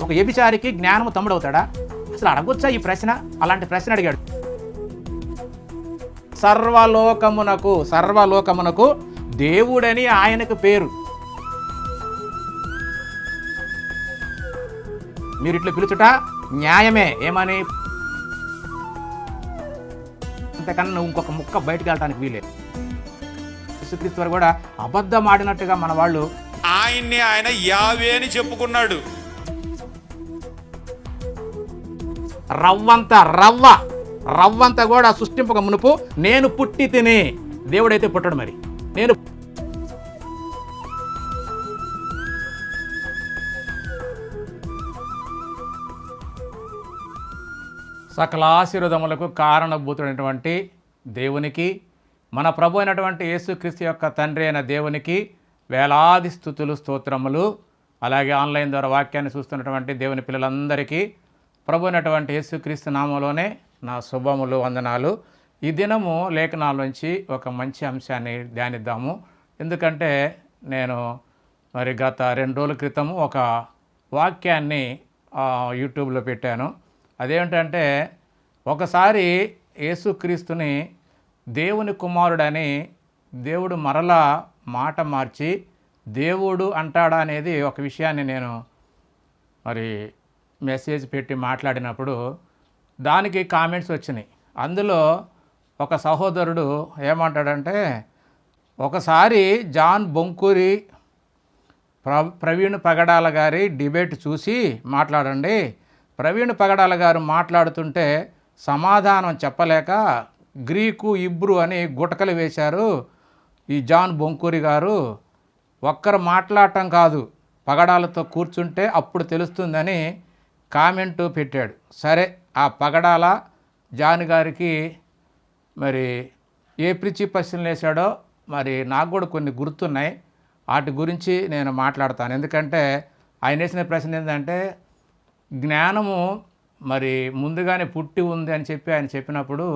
ఒక వ్యభిచారికి జ్ఞానము తమ్ముడవుతాడా? అసలు అడగొచ్చా ఈ ప్రశ్న? అలాంటి ప్రశ్న అడిగాడు. సర్వలోకమునకు దేవుడని ఆయనకు పేరు. మీరు ఇట్లా పిలుచుట న్యాయమే. ఏమని? అంతకన్నా నువ్వు ఇంకొక ముక్క బయటకు వెళ్ళటానికి వీలేదు. యేసుక్రీస్తు వారు కూడా అబద్ధం ఆడినట్టుగా మన వాళ్ళు ఆయన్ని ఆయన యావే అని చెప్పుకున్నాడు. రవ్వంతా కూడా సృష్టింపక మునుపు నేను పుట్టి తిని, దేవుడైతే పుట్టడు. మరి నేను సకల ఆశీర్వాదములకు కారణభూతుడైనటువంటి దేవునికి, మన ప్రభు అయినటువంటి యేసుక్రీస్తు యొక్క తండ్రి అయిన దేవునికి వేలాది స్తుతులు, స్తోత్రములు. అలాగే ఆన్లైన్ ద్వారా వాక్యాన్ని చూస్తున్నటువంటి దేవుని పిల్లలందరికీ ప్రభు అయినటువంటి యేసుక్రీస్తు నామంలోనే నా శుభములు, వందనాలు. ఈ దినము లేఖనాల నుంచి ఒక మంచి అంశాన్ని ధ్యానిద్దాము. ఎందుకంటే నేను మరి గత 2 రోజుల క్రితము ఒక వాక్యాన్ని యూట్యూబ్లో పెట్టాను. అదేమిటంటే, ఒకసారి యేసుక్రీస్తుని దేవుని కుమారుడని దేవుడు మరలా మాట మార్చి దేవుడు అంటాడా అనేది ఒక విషయాన్ని నేను మరి మెసేజ్ పెట్టి మాట్లాడినప్పుడు దానికి కామెంట్స్ వచ్చినాయి. అందులో ఒక సహోదరుడు ఏమంటాడంటే, ఒకసారి జాన్ బొంకూరి ప్రవీణ్ పగడాల గారి డిబేట్ చూసి మాట్లాడండి. ప్రవీణ్ పగడాల గారు మాట్లాడుతుంటే సమాధానం చెప్పలేక గ్రీకు, ఇబ్రు అని గుటకలు వేశారు ఈ జాన్ బొంకూరి గారు. ఒక్కరు మాట్లాడటం కాదు, పగడాలతో కూర్చుంటే అప్పుడు తెలుస్తుందని కామెంటు పెట్టాడు. సరే, ఆ పగడాల జాన్ గారికి మరి ఏ పిచ్చి ప్రశ్నలు వేశాడో మరి నాకు కూడా కొన్ని గుర్తున్నాయి. వాటి గురించి నేను మాట్లాడతాను. ఎందుకంటే ఆయన వేసిన ప్రశ్న ఏంటంటే, జ్ఞానము మరి ముందుగానే పుట్టి ఉంది అని చెప్పి ఆయన చెప్పినప్పుడు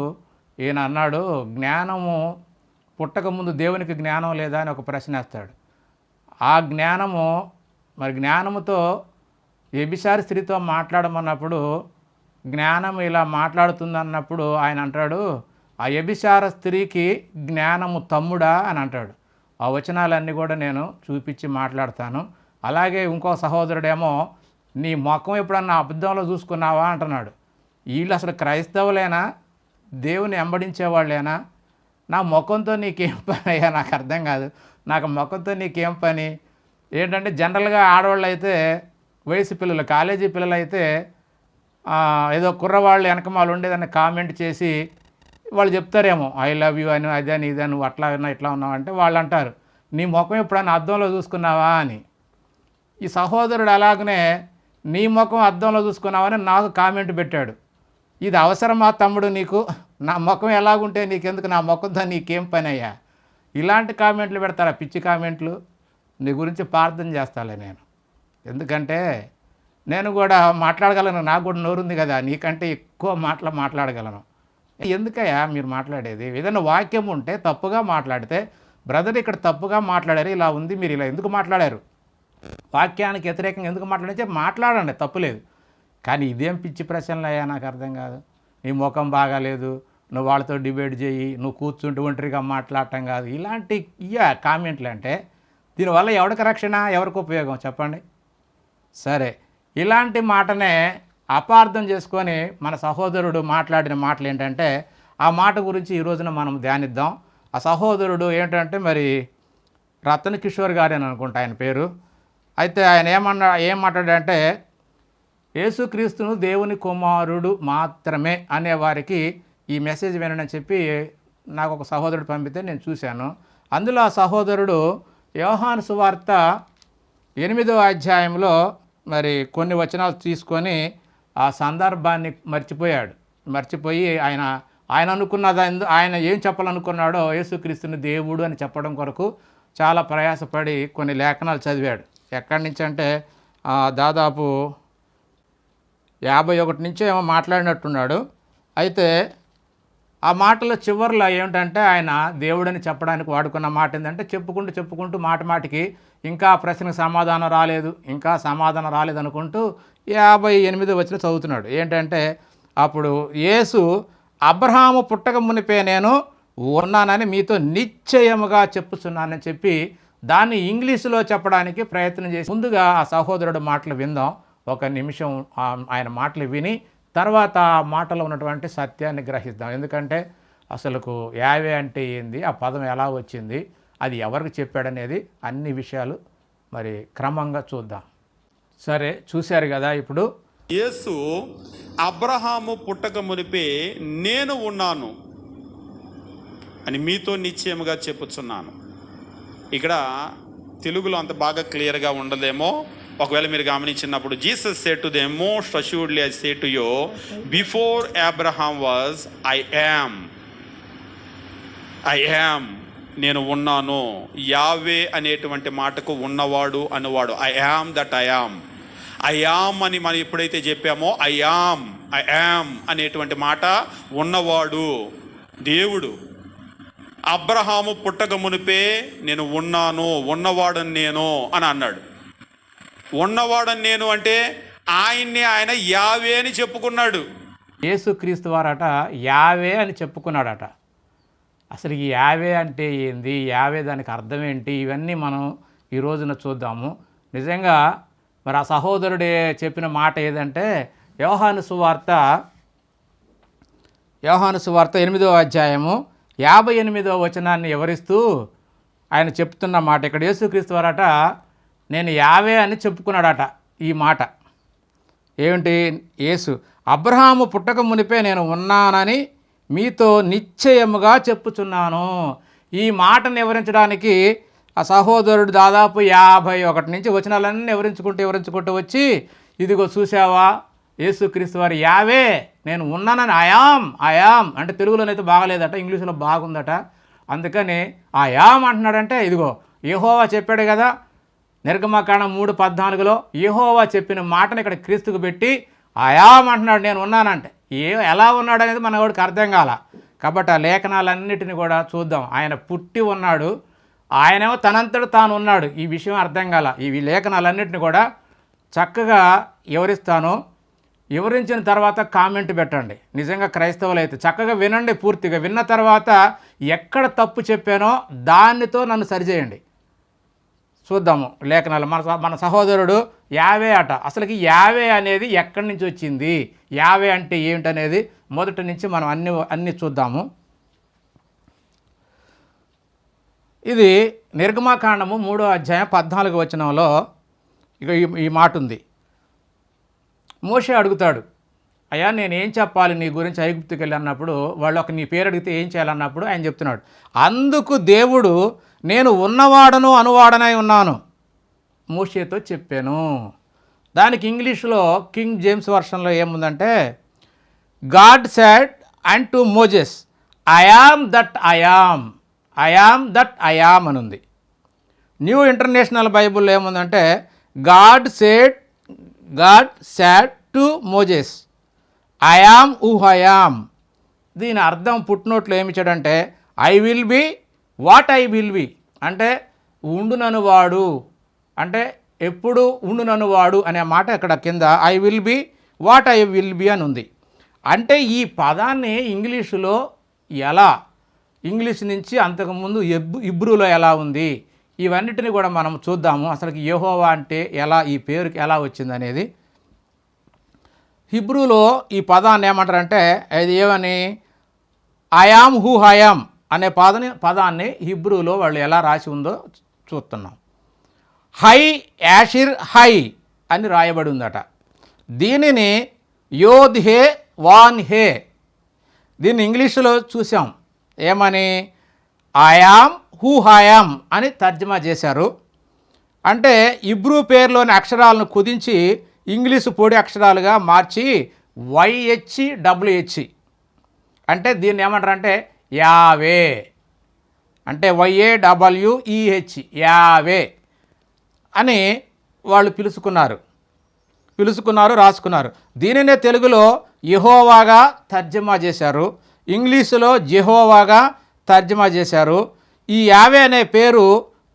ఈయన అన్నాడు, జ్ఞానము పుట్టకముందు దేవునికి జ్ఞానం లేదా అని ఒక ప్రశ్న వేస్తాడు. ఆ జ్ఞానము మరి జ్ఞానముతో వ్యభిచారి స్త్రీతో మాట్లాడమన్నప్పుడు జ్ఞానం ఇలా మాట్లాడుతుందన్నప్పుడు ఆయన అంటాడు, ఆ వ్యభిచార స్త్రీకి జ్ఞానము తమ్ముడా అని అంటాడు. ఆ వచనాలన్నీ కూడా నేను చూపించి మాట్లాడతాను. అలాగే ఇంకో సహోదరుడేమో, నీ ముఖం ఎప్పుడన్నా అబద్ధంలో చూసుకున్నావా అంటున్నాడు. వీళ్ళు అసలు క్రైస్తవులేనా, దేవుని వెంబడించేవాళ్ళేనా? నా ముఖంతో నీకేం పని అయ్యా? నాకు అర్థం కాదు. నాకు ముఖంతో నీకేం పని? ఏంటంటే జనరల్గా ఆడవాళ్ళు అయితే, వయసు పిల్లలు, కాలేజీ పిల్లలు అయితే ఏదో కుర్రవాళ్ళు వెనకమాలు ఉండేదాన్ని కామెంట్ చేసి వాళ్ళు చెప్తారేమో, ఐ లవ్ యూ అని, అదని ఇదని, నువ్వు అట్లా ఉన్నావు ఇట్లా ఉన్నావు అంటే వాళ్ళు అంటారు, నీ ముఖం ఎప్పుడైనా అద్దంలో చూసుకున్నావా అని. ఈ సహోదరుడు అలాగనే నీ ముఖం అద్దంలో చూసుకున్నావని నాకు కామెంట్ పెట్టాడు. ఇది అవసరమా తమ్ముడు నీకు? నా ముఖం ఎలాగుంటే నీకెందుకు? నా ముఖంతో నీకేం పని అయ్యా? ఇలాంటి కామెంట్లు పెడతారా, పిచ్చి కామెంట్లు? నీ గురించి ప్రార్థన చేస్తాలే నేను. ఎందుకంటే నేను కూడా మాట్లాడగలను, నాకు కూడా నోరుంది కదా, నీకంటే ఎక్కువ మాట్లాడగలను. ఎందుకయ్యా మీరు మాట్లాడేది? ఏదైనా వాక్యం ఉంటే తప్పుగా మాట్లాడితే, బ్రదర్ ఇక్కడ తప్పుగా మాట్లాడారు, ఇలా ఉంది, మీరు ఇలా ఎందుకు మాట్లాడారు, వాక్యానికి వ్యతిరేకంగా ఎందుకు మాట్లాడితే మాట్లాడండి, తప్పులేదు. కానీ ఇదేం పిచ్చి ప్రశ్నలు అయ్యా? నాకు అర్థం కాదు. నీ ముఖం బాగాలేదు, నువ్వు వాళ్ళతో డిబేట్ చేయి, నువ్వు కూర్చుంటూ ఒంటరిగా మాట్లాడటం కాదు, ఇలాంటి కామెంట్లు అంటే దీనివల్ల ఎవరికి రక్షణ, ఎవరికి ఉపయోగం చెప్పండి? సరే, ఇలాంటి మాటనే అపార్థం చేసుకొని మన సహోదరుడు మాట్లాడిన మాటలు ఏంటంటే, ఆ మాట గురించి ఈ రోజున మనం ధ్యానిద్దాం. ఆ సహోదరుడు ఏంటంటే మరి రతన్ కిషోర్ గారు అని అనుకుంటా ఆయన పేరు. అయితే ఆయన ఏం మాట్లాడంటే, యేసుక్రీస్తును దేవుని కుమారుడు మాత్రమే అనేవారికి ఈ మెసేజ్ వినని చెప్పి నాకు ఒక సహోదరుడు పంపితే నేను చూశాను. అందులో ఆ సహోదరుడు యోహాను సువార్త 8వ అధ్యాయంలో మరి కొన్ని వచనాలు తీసుకొని ఆ సందర్భాన్ని మర్చిపోయి ఆయన అనుకున్నది, ఆయన ఏం చెప్పాలనుకున్నాడో యేసుక్రీస్తుని దేవుడు అని చెప్పడం కొరకు చాలా ప్రయాసపడి కొన్ని లేఖనాలు చదివాడు. ఎక్కడి నుంచి అంటే దాదాపు 51 నుంచో ఏమో మాట్లాడినట్టున్నాడు. అయితే ఆ మాటల చివరిలో ఏమిటంటే, ఆయన దేవుడని చెప్పడానికి వాడుకున్న మాట ఏంటంటే, చెప్పుకుంటూ మాటికి ఇంకా ప్రశ్నకు సమాధానం రాలేదు అనుకుంటూ 58 వచనం చదువుతున్నాడు. ఏంటంటే అప్పుడు యేసు అబ్రహాము పుట్టక మునిపే నేను ఉన్నానని మీతో నిశ్చయముగా చెప్పుచున్నానని చెప్పి దాన్ని ఇంగ్లీషులో చెప్పడానికి ప్రయత్నం చేసి ముందుగా ఆ సహోదరుడు మాటలు విందాం. ఒక నిమిషం ఆయన మాటలు విని తర్వాత ఆ మాటలో ఉన్నటువంటి సత్యాన్ని గ్రహిద్దాం. ఎందుకంటే అసలుకు యావే అంటే ఏంది, ఆ పదం ఎలా వచ్చింది, అది ఎవరికి చెప్పాడనేది అన్ని విషయాలు మరి క్రమంగా చూద్దాం. సరే, చూశారు కదా. ఇప్పుడు యేసు అబ్రహాము పుట్టక మునిపే నేను ఉన్నాను అని మీతో నిశ్చయముగా చెప్పుచున్నాను. ఇక్కడ తెలుగులో అంత బాగా క్లియర్గా ఉండదేమో, ఒకవేళ మీరు గమనించినప్పుడు Jesus say to them most assuredly I say to you before Abraham was I am, నేను ఉన్నాను. యావే అనేటువంటి మాటకు ఉన్నవాడు అనువాడు. I am that I am అని మనం ఎప్పుడైతే చెప్పామో ఐ యామ్ అనేటువంటి మాట ఉన్నవాడు దేవుడు. అబ్రహాము పుట్టక మునిపే నేను ఉన్నాను, ఉన్నవాడని నేను అని అన్నాడు. ఉన్నవాడని నేను అంటే ఆయన యావే అని చెప్పుకున్నాడు. యేసుక్రీస్తు వారట యావే అని చెప్పుకున్నాడట. అసలు ఈ యావే అంటే ఏంది, యావే దానికి అర్థం ఏంటి, ఇవన్నీ మనం ఈ రోజున చూద్దాము. నిజంగా మరి ఆ సహోదరుడే చెప్పిన మాట ఏదంటే యోహాను సువార్త 8వ అధ్యాయము 58వ వచనాన్ని వివరిస్తూ ఆయన చెప్తున్న మాట. ఇక్కడ యేసుక్రీస్తు వారట నేను యావే అని చెప్పుకున్నాడట. ఈ మాట ఏమిటి? యేసు అబ్రహాము పుట్టక మునిపే నేను ఉన్నానని మీతో నిశ్చయముగా చెప్పుచున్నాను. ఈ మాటను వివరించడానికి ఆ సహోదరుడు దాదాపు 51 నుంచి వచనాలన్నీ వివరించుకుంటూ వచ్చి ఇదిగో చూసావా యేసుక్రీస్తు వారి యావే నేను ఉన్నానని అయామ్ అంటే తెలుగులోనైతే బాగలేదట, ఇంగ్లీషులో బాగుందట. అందుకని ఆ యామ్ అంటున్నాడంటే ఇదిగో యెహోవా చెప్పాడు కదా నిర్గమకాండం 3:14లో యెహోవా చెప్పిన మాటను ఇక్కడ క్రీస్తుకు పెట్టి అయామ్ అంటున్నాడు, నేను ఉన్నానంటే ఎలా ఉన్నాడు అనేది మన వాడికి అర్థం కాల. కాబట్టి ఆ లేఖనాలన్నిటిని కూడా చూద్దాం. ఆయన పుట్టి ఉన్నాడు, ఆయనేమో తనంతట తాను ఉన్నాడు. ఈ విషయం అర్థం కాల. ఈ లేఖనాలన్నిటిని కూడా చక్కగా వివరిస్తాను. వివరించిన తర్వాత కామెంట్ పెట్టండి. నిజంగా క్రైస్తవులు అయితే చక్కగా వినండి. పూర్తిగా విన్న తర్వాత ఎక్కడ తప్పు చెప్పానో దానితో నన్ను సరిచేయండి. చూద్దాము లేఖనాలు. మన సహోదరుడు యావే అట. అసలుకి యావే అనేది ఎక్కడి నుంచి వచ్చింది, యావే అంటే ఏమిటనేది మొదటి నుంచి మనం అన్నీ చూద్దాము. ఇది నిర్గమకాండము 3వ అధ్యాయం 14వ వచనంలో ఇక ఈ మాట ఉంది. మోషే అడుగుతాడు, అయ్యా నేనేం చెప్పాలి నీ గురించి ఐగుప్తుకి వెళ్ళి అన్నప్పుడు వాళ్ళు నీ పేరు అడిగితే ఏం చేయాలన్నప్పుడు ఆయన చెప్తున్నాడు, అందుకు దేవుడు నేను ఉన్నవాడను అనువాడనై ఉన్నాను మోషేతో చెప్పాను. దానికి ఇంగ్లీష్లో కింగ్ జేమ్స్ వర్షన్లో ఏముందంటే God said and to Moses I am that I am అని ఉంది. న్యూ ఇంటర్నేషనల్ బైబుల్లో ఏముందంటే God said to Moses I am I am. దీని అర్థం పుట్టినోట్లో ఏమి ఇచ్చాడంటే I will be what I will be, అంటే ఉండుననువాడు అంటే ఎప్పుడు ఉండుననువాడు అనే మాట ఇక్కడ కింద I will be what I will be అని ఉంది. అంటే ఈ పదాన్ని ఇంగ్లీషులో ఎలా, ఇంగ్లీష్ నుంచి అంతకుముందు ఇబ్రూలో ఎలా ఉంది, ఇవన్నిటిని కూడా మనం చూద్దాము. అసలు యెహోవా అంటే ఎలా, ఈ పేరుకి ఎలా వచ్చింది అనేది. హిబ్రూలో ఈ పదాన్ని ఏమంటారంటే అది ఏమని ఐయామ్ హూ ఐయామ్ అనే పదాన్ని హిబ్రూలో వాళ్ళు ఎలా రాసి ఉందో చూస్తున్నాం. హై యాషిర్ హై అని రాయబడి ఉందట. దీనిని యోద్ హే వాన్ హే, దీన్ని ఇంగ్లీషులో చూసాం ఏమని ఐయామ్ హూ ఐయామ్ అని తర్జమా చేశారు. అంటే ఇబ్రూ పేరులోని అక్షరాలను కుదించి ఇంగ్లీషు పొడి అక్షరాలుగా మార్చి YHWH అంటే దీన్ని ఏమంటారంటే యావే, అంటే YAWEH యావే అని వాళ్ళు పిలుచుకున్నారు రాసుకున్నారు. దీనినే తెలుగులో యెహోవాగా తర్జమా చేశారు, ఇంగ్లీషులో జెహోవాగా తర్జమా చేశారు. ఈ యావే అనే పేరు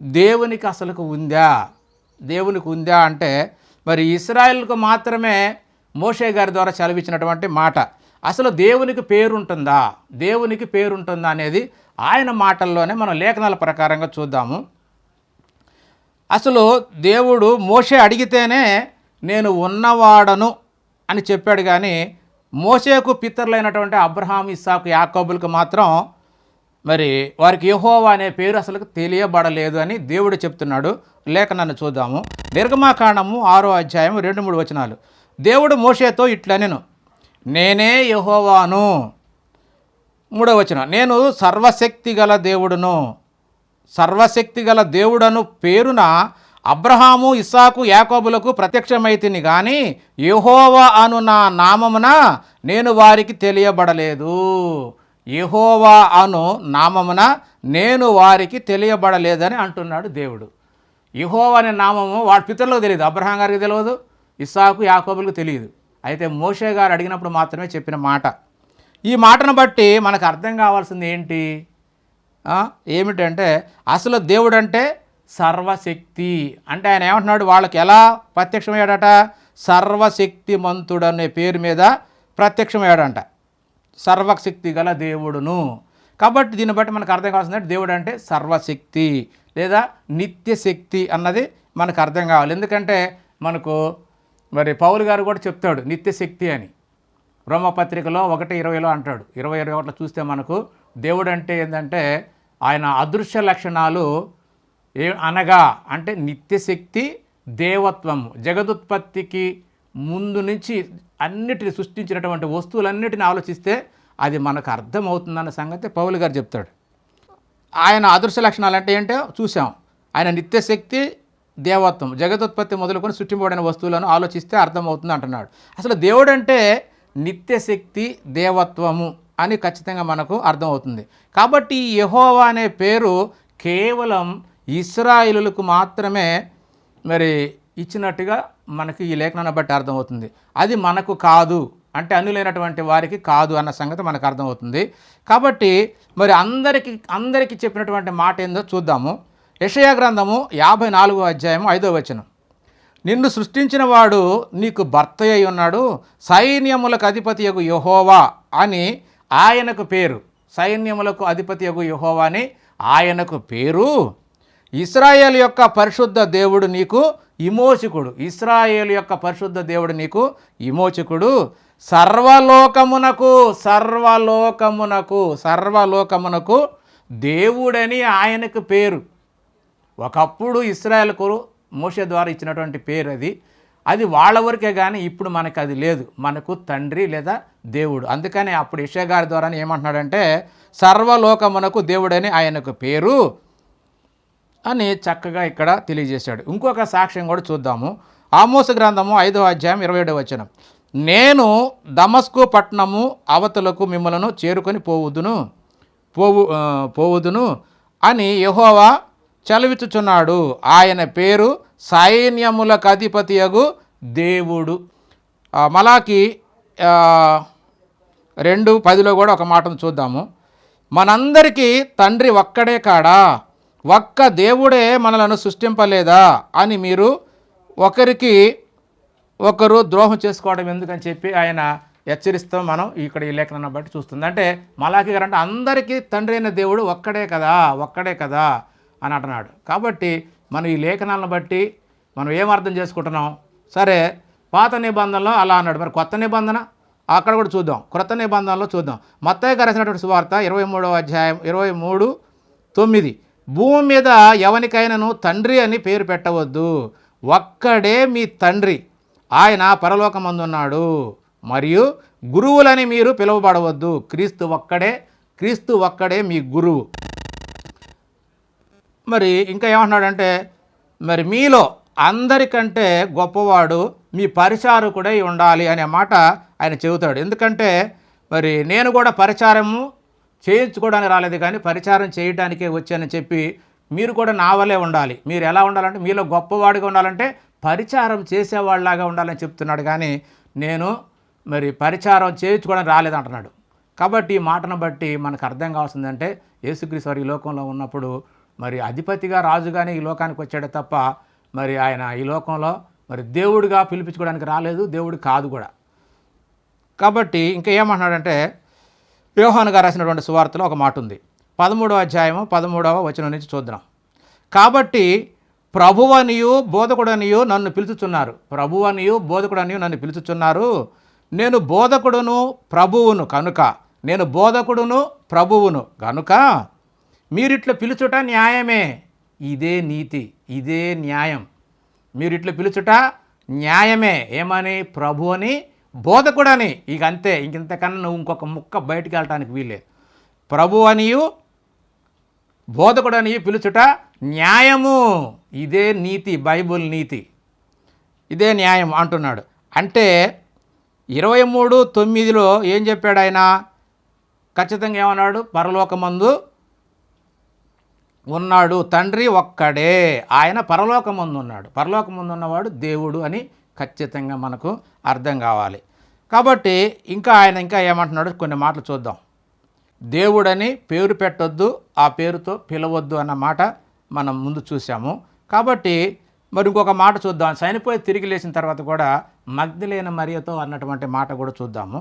దేవునికి అసలుకు ఉందా అంటే మరి ఇశ్రాయేలుకు మాత్రమే మోషే గారి ద్వారా సెలవిచ్చినటువంటి మాట. అసలు దేవునికి పేరుంటుందా, దేవునికి పేరుంటుందా అనేది ఆయన మాటల్లోనే మనం లేఖనాల ప్రకారంగా చూద్దాము. అసలు దేవుడు మోషే అడిగితేనే నేను ఉన్నవాడను అని చెప్పాడు, కానీ మోషేకు పితరులైనటువంటి అబ్రహాం, ఇస్సాకు, యాకోబులకు మాత్రం మరి వారికి యెహోవా అనే పేరు అసలు తెలియబడలేదు అని దేవుడు చెప్తున్నాడు. లేఖనాన్ని చూద్దాము. నిర్గమాకాండము 6వ అధ్యాయం 2-3 వచనాలు. దేవుడు మోషేతో ఇట్లనెను, నేనే యెహోవాను. 3వ వచనం, నేను సర్వశక్తి గల దేవుడును, సర్వశక్తి గల దేవుడను పేరున అబ్రహాము, ఇస్సాకు, యాకోబులకు ప్రత్యక్షమైతిని గాని యెహోవా అను నా నామమున నేను వారికి తెలియబడలేదు. యెహోవా అను నామమున నేను వారికి తెలియబడలేదని అంటున్నాడు దేవుడు. యెహోవా అనే నామము వాడి పితరులకు తెలియదు, అబ్రహాం గారికి తెలియదు, ఇస్సాకు, యాకోబులకు తెలియదు. అయితే మోషే గారు అడిగినప్పుడు మాత్రమే చెప్పిన మాట. ఈ మాటను బట్టి మనకు అర్థం కావాల్సింది ఏంటి ఏమిటంటే అసలు దేవుడు అంటే సర్వశక్తి. అంటే ఆయన ఏమంటున్నాడు, వాళ్ళకి ఎలా ప్రత్యక్షమయ్యాడట, సర్వశక్తిమంతుడు అనే పేరు మీద ప్రత్యక్షమయ్యాడంట, సర్వశక్తి గల దేవుడును. కాబట్టి దీన్ని బట్టి మనకు అర్థం కావాల్సిందంటే దేవుడు అంటే సర్వశక్తి లేదా నిత్యశక్తి అన్నది మనకు అర్థం కావాలి. ఎందుకంటే మనకు మరి పౌలు గారు కూడా చెప్తాడు నిత్యశక్తి అని, రోమపత్రికలో 1:20 అంటాడు. 20:21 చూస్తే మనకు దేవుడు అంటే ఏంటంటే ఆయన అదృశ్య లక్షణాలు అనగా అంటే నిత్యశక్తి, దేవత్వము, జగదుత్పత్తికి ముందు నుంచి అన్నిటిని సృష్టించినటువంటి వస్తువులన్నిటిని ఆలోచిస్తే అది మనకు అర్థమవుతుందన్న సంగతి పౌలు గారు చెప్తాడు. ఆయన అదృశ్య లక్షణాలు అంటే ఏంటో చూసాం. ఆయన నిత్యశక్తి, దేవత్వం, జగదుత్పత్తి మొదలుకొని సృష్టింపబడిన వస్తువులను ఆలోచిస్తే అర్థమవుతుంది అంటున్నాడు. అసలు దేవుడు అంటే నిత్యశక్తి, దేవత్వము అని ఖచ్చితంగా మనకు అర్థమవుతుంది. కాబట్టి ఈ యెహోవా అనే పేరు కేవలం ఇశ్రాయేలులకు మాత్రమే మరి ఇచ్చినట్టుగా మనకి ఈ లేఖనాన్ని బట్టి అర్థమవుతుంది. అది మనకు కాదు, అంటే అన్యులైనటువంటి వారికి కాదు అన్న సంగతి మనకు అర్థమవుతుంది. కాబట్టి మరి అందరికీ చెప్పినటువంటి మాట ఏందో చూద్దాము. యెషయా గ్రంథము 54వ అధ్యాయం 5వ వచనం, నిన్ను సృష్టించిన వాడు నీకు భర్త అయి ఉన్నాడు, సైన్యములకు అధిపతియగు యెహోవా అని ఆయనకు పేరు. సైన్యములకు అధిపతియగు యెహోవా అని ఆయనకు పేరు. ఇశ్రాయేలు యొక్క పరిశుద్ధ దేవుడు నీకు విమోచకుడు. ఇశ్రాయేలు యొక్క పరిశుద్ధ దేవుడు నీకు విమోచకుడు. సర్వలోకమునకు దేవుడని ఆయనకు పేరు. ఒకప్పుడు ఇశ్రాయేలుకు మోషే ద్వారా ఇచ్చినటువంటి పేరు అది వాళ్ళ వరకే, కానీ ఇప్పుడు మనకు అది లేదు. మనకు తండ్రి లేదా దేవుడు. అందుకని అప్పుడు యెషయా గారి ద్వారా ఏమంటున్నాడంటే సర్వలోకమునకు దేవుడని ఆయనకు పేరు అని చక్కగా ఇక్కడ తెలియజేశాడు. ఇంకొక సాక్ష్యం కూడా చూద్దాము. ఆమోసు గ్రంథము 5వ అధ్యాయం 27వ వచనం, నేను దమస్కు పట్టణము అవతలకు మిమ్మలను చేరుకొని పోవుదును అని యెహోవా చలవిచ్చుచున్నాడు, ఆయన పేరు సైన్యములకు అధిపతియగు దేవుడు. మలాకి 2:10 కూడా ఒక మాటను చూద్దాము. మనందరికీ తండ్రి ఒక్కడే కాడా, ఒక్క దేవుడే మనలను సృష్టింపలేదా అని మీరు ఒకరికి ఒకరు ద్రోహం చేసుకోవడం ఎందుకని చెప్పి ఆయన హెచ్చరిస్తాం మనం ఇక్కడ ఈ లేఖనాన్ని బట్టి చూస్తుంది. అంటే మలాకి గారు అంటే అందరికీ తండ్రి అయిన దేవుడు ఒక్కడే కదా అని అంటున్నాడు. కాబట్టి మనం ఈ లేఖనాలను బట్టి మనం ఏం అర్థం చేసుకుంటున్నాం, సరే పాత నిబంధనలో అలా అన్నాడు, మరి కొత్త నిబంధన అక్కడ కూడా చూద్దాం. క్రొత్త నిబంధనలో చూద్దాం. మత్తయి గారు రాసినటువంటి సువార్త 23వ అధ్యాయం 23:9, భూమి మీద ఎవనికైనాను తండ్రి అని పేరు పెట్టవద్దు, ఒక్కడే మీ తండ్రి, ఆయన పరలోకమందున్నాడు, మరియు గురువులని మీరు పిలువబడవద్దు, క్రీస్తు ఒక్కడే మీ గురువు. మరి ఇంకా ఏమంటున్నాడంటే మరి మీలో అందరికంటే గొప్పవాడు మీ పరిచారకుడై ఉండాలి అనే మాట ఆయన చెబుతాడు. ఎందుకంటే మరి నేను కూడా పరిచారము చేయించుకోవడానికి రాలేదు, కానీ పరిచారం చేయడానికే వచ్చానని చెప్పి మీరు కూడా నా వల్లే ఉండాలి. మీరు ఎలా ఉండాలంటే మీలో గొప్పవాడిగా ఉండాలంటే పరిచారం చేసేవాళ్ళలాగా ఉండాలని చెప్తున్నాడు, కానీ నేను మరి పరిచారం చేయించుకోవడానికి రాలేదంటున్నాడు. కాబట్టి ఈ మాటను బట్టి మనకు అర్థం కావాల్సిందంటే యేసుక్రీస్తు వారు ఈ లోకంలో ఉన్నప్పుడు మరి అధిపతిగా రాజుగానే ఈ లోకానికి వచ్చాడే తప్ప మరి ఆయన ఈ లోకంలో మరి దేవుడిగా పిలిపించుకోవడానికి రాలేదు, దేవుడు కాదు కూడా. కాబట్టి ఇంకా ఏమంటున్నాడంటే యోహాను గారు రాసినటువంటి సువార్తలో ఒక మాట ఉంది. 13వ అధ్యాయము 13వ వచనం నుంచి చూద్దాం. కాబట్టి ప్రభువనియు బోధకుడనియు నన్ను పిలుచుచున్నారు, ప్రభువనియు బోధకుడనియు నన్ను పిలుచుచున్నారు. నేను బోధకుడును ప్రభువును కనుక, నేను బోధకుడును ప్రభువును కనుక మీరిట్లా పిలుచుట న్యాయమే. ఇదే నీతి, ఇదే న్యాయం. మీరిట్లా పిలుచుట న్యాయమే. ఏమని? ప్రభు అని, బోధకుడని. ఇక అంతే, ఇంతకన్నా నువ్వు ఇంకొక ముక్క బయటికి వెళ్ళటానికి వీలే. ప్రభు అనియు బోధకుడని పిలుచుట న్యాయము. ఇదే నీతి, బైబుల్ నీతి, ఇదే న్యాయం అంటున్నాడు. అంటే 23:9 ఏం చెప్పాడు ఆయన? ఖచ్చితంగా ఏమన్నాడు? పరలోకమందు ఉన్నాడు తండ్రి ఒక్కడే, ఆయన పరలోకమందు ఉన్నాడు. పరలోకమందు ఉన్నవాడు దేవుడు అని ఖచ్చితంగా మనకు అర్థం కావాలి. కాబట్టి ఆయన ఇంకా ఏమంటున్నాడు కొన్ని మాటలు చూద్దాం. దేవుడని పేరు పెట్టొద్దు, ఆ పేరుతో పిలవద్దు అన్న మాట మనం ముందు చూసాము. కాబట్టి మరి ఇంకొక మాట చూద్దాం. చనిపోయి తిరిగి లేచిన తర్వాత కూడా మగ్దలేన మరియతో అన్నటువంటి మాట కూడా చూద్దాము.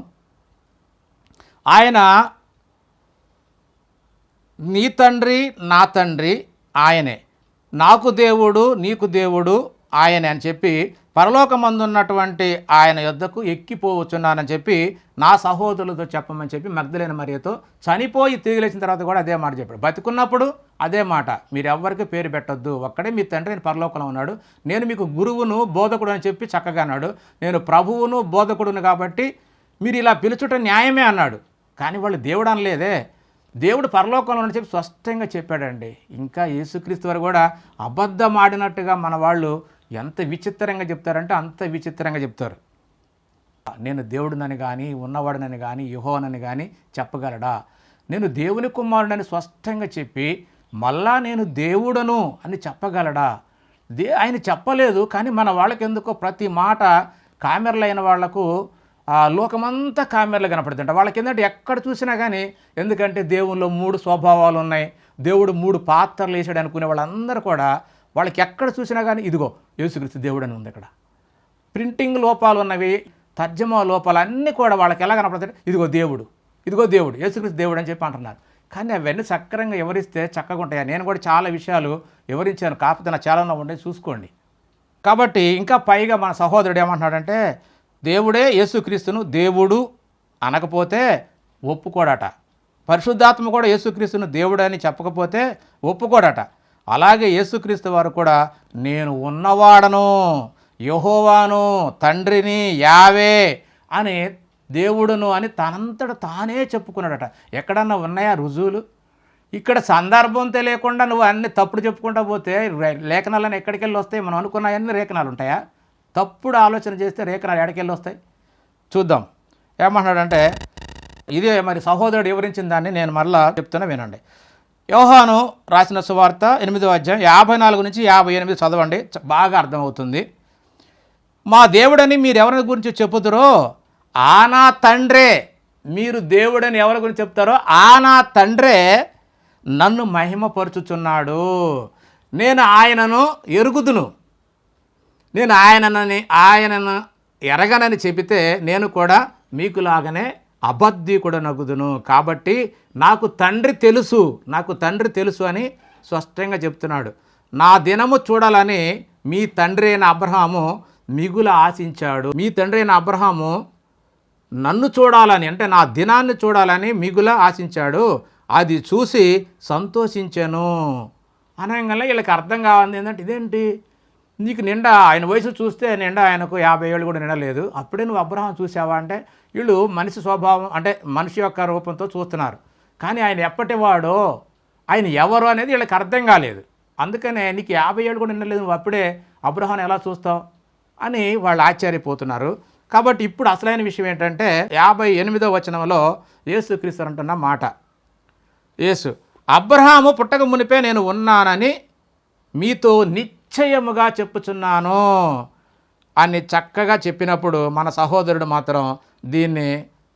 ఆయన నీ తండ్రి నా తండ్రి ఆయనే, నాకు దేవుడు నీకు దేవుడు ఆయనే అని చెప్పి పరలోకమందున్నటువంటి ఆయన యొద్దకు ఎక్కిపోవచ్చున్నానని చెప్పి నా సహోదరులతో చెప్పమని చెప్పి మగ్దలేన మరియతో చనిపోయి తిరిగి లేచిన తర్వాత కూడా అదే మాట చెప్పాడు. బతికున్నప్పుడు అదే మాట, మీరు ఎవ్వరికి పేరు పెట్టొద్దు, ఒక్కడే మీ తండ్రి ఆయన పరలోకంలో ఉన్నాడు, నేను మీకు గురువును బోధకుడు అని చెప్పి చక్కగా అన్నాడు. నేను ప్రభువును బోధకుడును కాబట్టి మీరు ఇలా పిలుచుట న్యాయమే అన్నాడు. కానీ వాళ్ళు దేవుడు అనలేదే, దేవుడు పరలోకంలో అని చెప్పి స్పష్టంగా చెప్పాడండి. ఇంకా యేసుక్రీస్తు వారు కూడా అబద్ధం ఆడినట్టుగా మన వాళ్ళు ఎంత విచిత్రంగా చెప్తారంటే అంత విచిత్రంగా చెప్తారు. నేను దేవుడినని కానీ ఉన్నవాడినని కానీ యెహోవానని కానీ చెప్పగలడా? నేను దేవుని కుమారుడని స్పష్టంగా చెప్పి మళ్ళా నేను దేవుడను అని చెప్పగలడా? ఆయన చెప్పలేదు. కానీ మన వాళ్ళకి ఎందుకో ప్రతి మాట కామెర్లు అయిన వాళ్లకు లోకమంతా కామెర్లు కనపడుతుంట. వాళ్ళకి ఏంటంటే ఎక్కడ చూసినా కానీ, ఎందుకంటే దేవుల్లో 3 స్వభావాలు ఉన్నాయి, దేవుడు 3 పాత్రలు వేసాడు అనుకునే వాళ్ళందరూ కూడా వాళ్ళకి ఎక్కడ చూసినా కానీ ఇదిగో యేసుక్రీస్తు దేవుడు అని ఉంది. ఇక్కడ ప్రింటింగ్ లోపాలు ఉన్నవి, తర్జమా లోపాలు అన్నీ కూడా వాళ్ళకి ఎలా కనపడతాయి? ఇదిగో దేవుడు, ఇదిగో దేవుడు, యేసుక్రీస్తు దేవుడు అని చెప్పి అంటున్నారు. కానీ అవన్నీ సక్రంగా వివరిస్తే చక్కగా ఉంటాయా? నేను కూడా చాలా విషయాలు వివరించాను, కాకపోతే నా ఛానల్లో ఉండే చూసుకోండి. కాబట్టి ఇంకా పైగా మన సహోదరుడు ఏమంటున్నాడంటే దేవుడే యేసుక్రీస్తును దేవుడు అనకపోతే ఒప్పుకోడట. పరిశుద్ధాత్మ కూడా యేసుక్రీస్తును దేవుడు అని చెప్పకపోతే ఒప్పుకోడట. అలాగే యేసుక్రీస్తు వారు కూడా నేను ఉన్నవాడను, యెహోవాను, తండ్రిని, యావే అని దేవుడును అని తనంతట తానే చెప్పుకున్నాడట. ఎక్కడన్నా ఉన్నాయా రుజువులు? ఇక్కడ సందర్భం తెలియకుండా నువ్వు అన్ని తప్పుడు చెప్పుకుంటా పోతే లేఖనాలను ఎక్కడికి వెళ్ళి వస్తాయి? మనం అనుకున్నాయన్నీ రేఖనాలు ఉంటాయా? తప్పుడు ఆలోచన చేస్తే రేఖనాలు ఎక్కడికి వస్తాయి? చూద్దాం. ఏమంటున్నాడంటే ఇదే మరి సహోదరుడు వివరించిన దాన్ని నేను మరలా చెప్తున్నా వినండి. యోహాను రాసిన సువార్త 8వ అధ్యాయం 54 నుంచి 58 చదవండి, బాగా అర్థమవుతుంది. మా దేవుడని మీరు ఎవరి గురించి చెప్పుతారో ఆ నా తండ్రే, మీరు దేవుడని ఎవరి గురించి చెప్తారో ఆ నా తండ్రే నన్ను మహిమపరుచుచున్నాడు. నేను ఆయనను ఎరుగుదును, నేను ఆయనను ఎరగనని చెబితే నేను కూడా మీకులాగానే అబద్ధీకుడు నగుదును. కాబట్టి నాకు తండ్రి తెలుసు అని స్పష్టంగా చెప్తున్నాడు. నా దినము చూడాలని మీ తండ్రి అయిన అబ్రహాము మిగుల ఆశించాడు. మీ తండ్రి అయిన అబ్రహాము నన్ను చూడాలని, అంటే నా దినాన్ని చూడాలని మిగుల ఆశించాడు, అది చూసి సంతోషించాను అనగానే వీళ్ళకి అర్థం కావాలి ఏంటంటే ఇదేంటి, నీకు నిండా ఆయన వయసు చూస్తే నిండా ఆయనకు 50 ఏళ్ళు కూడా నిండలేదు, అప్పుడే నువ్వు అబ్రహాం చూసావా అంటే వీళ్ళు మనిషి స్వభావం అంటే మనిషి యొక్క రూపంతో చూస్తున్నారు. కానీ ఆయన ఎప్పటివాడో ఆయన ఎవరు అనేది వీళ్ళకి అర్థం కాలేదు. అందుకనే నీకు 50 ఏళ్ళు కూడా నిండలేదు, నువ్వు అప్పుడే అబ్రహాం ఎలా చూస్తావు అని వాళ్ళు ఆశ్చర్యపోతున్నారు. కాబట్టి ఇప్పుడు అసలైన విషయం ఏంటంటే 58వ వచనంలో యేసుక్రీస్తు అంటున్న మాట, యేసు అబ్రహాము పుట్టక మునిపే నేను ఉన్నానని మీతో నిశ్చయముగా చెప్పుచున్నాను అని చక్కగా చెప్పినప్పుడు మన సహోదరుడు మాత్రం దీన్ని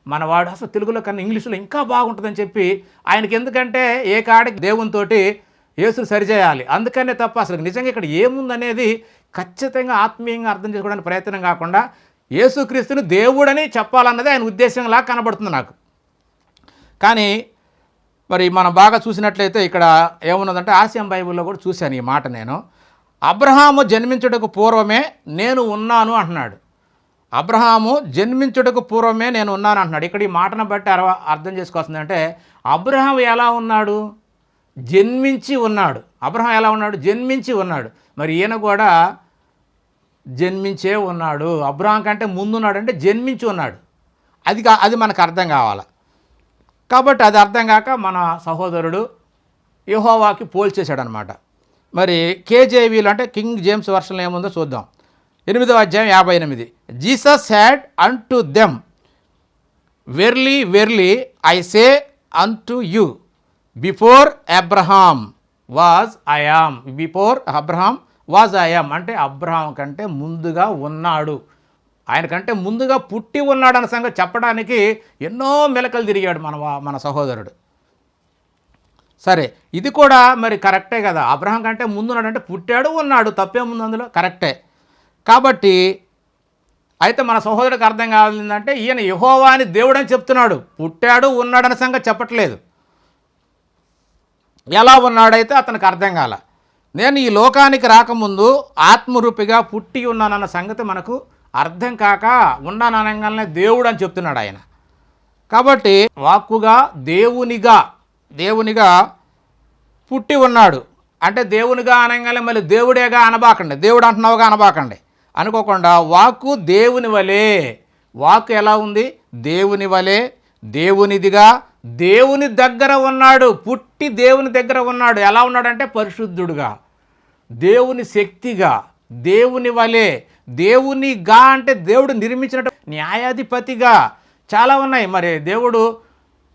మనవాడు అసలు తెలుగులో కన్నా ఇంగ్లీషులో ఇంకా బాగుంటుందని చెప్పి ఆయనకి, ఎందుకంటే ఏ కాడికి దేవునితోటి యేసును సరిచేయాలి, అందుకనే తప్ప అసలు నిజంగా ఇక్కడ ఏముందనేది ఖచ్చితంగా ఆత్మీయంగా అర్థం చేసుకోవడానికి ప్రయత్నం కాకుండా యేసుక్రీస్తుని దేవుడని చెప్పాలన్నది ఆయన ఉద్దేశంలా కనబడుతుంది నాకు. కానీ మరి మనం బాగా చూసినట్లయితే ఇక్కడ ఏమున్నదంటే ఆసియం బైబిల్లో కూడా చూశాను ఈ మాట నేను. అబ్రహాము జన్మించుటకు పూర్వమే నేను ఉన్నాను అంటున్నాడు. అబ్రహాము జన్మించుటకు పూర్వమే నేను ఉన్నాను అంటున్నాడు. ఇక్కడ ఈ మాటను బట్టి అర్థం చేసుకోవాల్సిందంటే అబ్రహాం ఎలా ఉన్నాడు? జన్మించి ఉన్నాడు. అబ్రహాం ఎలా ఉన్నాడు? జన్మించి ఉన్నాడు. మరి ఈయన కూడా జన్మించే ఉన్నాడు. అబ్రహాం కంటే ముందున్నాడు అంటే జన్మించి ఉన్నాడు. అది మనకు అర్థం కావాలి. కాబట్టి అది అర్థం కాక మన సహోదరుడు యెహోవాకి పోల్చేశాడు అనమాట. మరి కేజేవీలు అంటే కింగ్ జేమ్స్ వర్షన్లో ఏముందో చూద్దాం. 8వ అధ్యాయం 58. Jesus had unto them, verily verily I say unto you, before Abraham was I am. Before Abraham was I am అంటే అబ్రహాం కంటే ముందుగా ఉన్నాడు, ఆయన కంటే ముందుగా పుట్టి ఉన్నాడు అన్న సంగతి చెప్పడానికి ఎన్నో మెలకలు తిరిగాడు మన సహోదరుడు. సరే, ఇది కూడా మరి కరెక్టే కదా. అబ్రహాం కంటే ముందున్నాడంటే పుట్టాడు ఉన్నాడు, తప్పేముంది అందులో? కరెక్టే. కాబట్టి అయితే మన సహోదరుడికి అర్థం కావాలంటే ఈయన యెహోవా అని దేవుడు అని చెప్తున్నాడు, పుట్టాడు ఉన్నాడన్న సంగతి చెప్పట్లేదు. ఎలా ఉన్నాడైతే అతనికి అర్థం కాల. నేను ఈ లోకానికి రాకముందు ఆత్మరూపిగా పుట్టి ఉన్నానన్న సంగతి మనకు అర్థం కాక ఉన్నాననగానే దేవుడు అని చెప్తున్నాడు ఆయన. కాబట్టి వాక్కుగా దేవునిగా పుట్టి ఉన్నాడు అంటే దేవునిగా అనగానే మళ్ళీ దేవుడేగా అనబాకండి, దేవుడు అంటున్నావుగా అనబాకండి అనుకోకుండా వాక్కు దేవుని వలే. వాక్కు ఎలా ఉంది? దేవుని వలే, దేవునిదిగా, దేవుని దగ్గర ఉన్నాడు. పుట్టి దేవుని దగ్గర ఉన్నాడు. ఎలా ఉన్నాడంటే పరిశుద్ధుడుగా, దేవుని శక్తిగా, దేవుని వలే, దేవునిగా అంటే దేవుడు నిర్మించినట్టు న్యాయాధిపతిగా చాలా ఉన్నాయి. మరి దేవుడు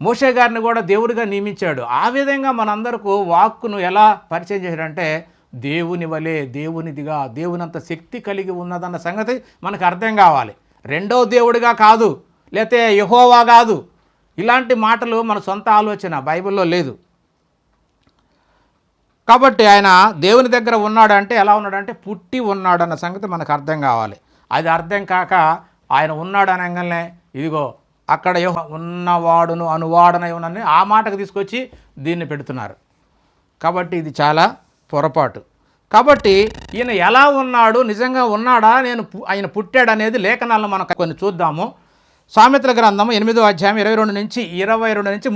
మోషే గారిని కూడా దేవుడిగా నియమించాడు. ఆ విధంగా మనందరకు వాక్కును ఎలా పరిచయం చేశాడంటే దేవుని వలే, దేవునిదిగా, దేవునంత శక్తి కలిగి ఉన్నదన్న సంగతి మనకు అర్థం కావాలి. రెండో దేవుడిగా కాదు, లేతే యెహోవా కాదు. ఇలాంటి మాటలు మన సొంత ఆలోచన, బైబిల్లో లేదు. కాబట్టి ఆయన దేవుని దగ్గర ఉన్నాడు అంటే ఎలా ఉన్నాడంటే పుట్టి ఉన్నాడు అన్న సంగతి మనకు అర్థం కావాలి. అది అర్థం కాక ఆయన ఉన్నాడు అనగానే ఇదిగో అక్కడ ఉన్నవాడును అనువాడనై ఉన్నని ఆ మాటకు తీసుకొచ్చి దీన్ని పెడుతున్నారు. కాబట్టి ఇది చాలా పొరపాటు. కాబట్టి ఈయన ఎలా ఉన్నాడు, నిజంగా ఉన్నాడా, ఆయన పుట్టాడు అనేది లేఖనాలను మనం కొన్ని చూద్దాము. సామెతల గ్రంథము 8వ అధ్యాయం 22 నుంచి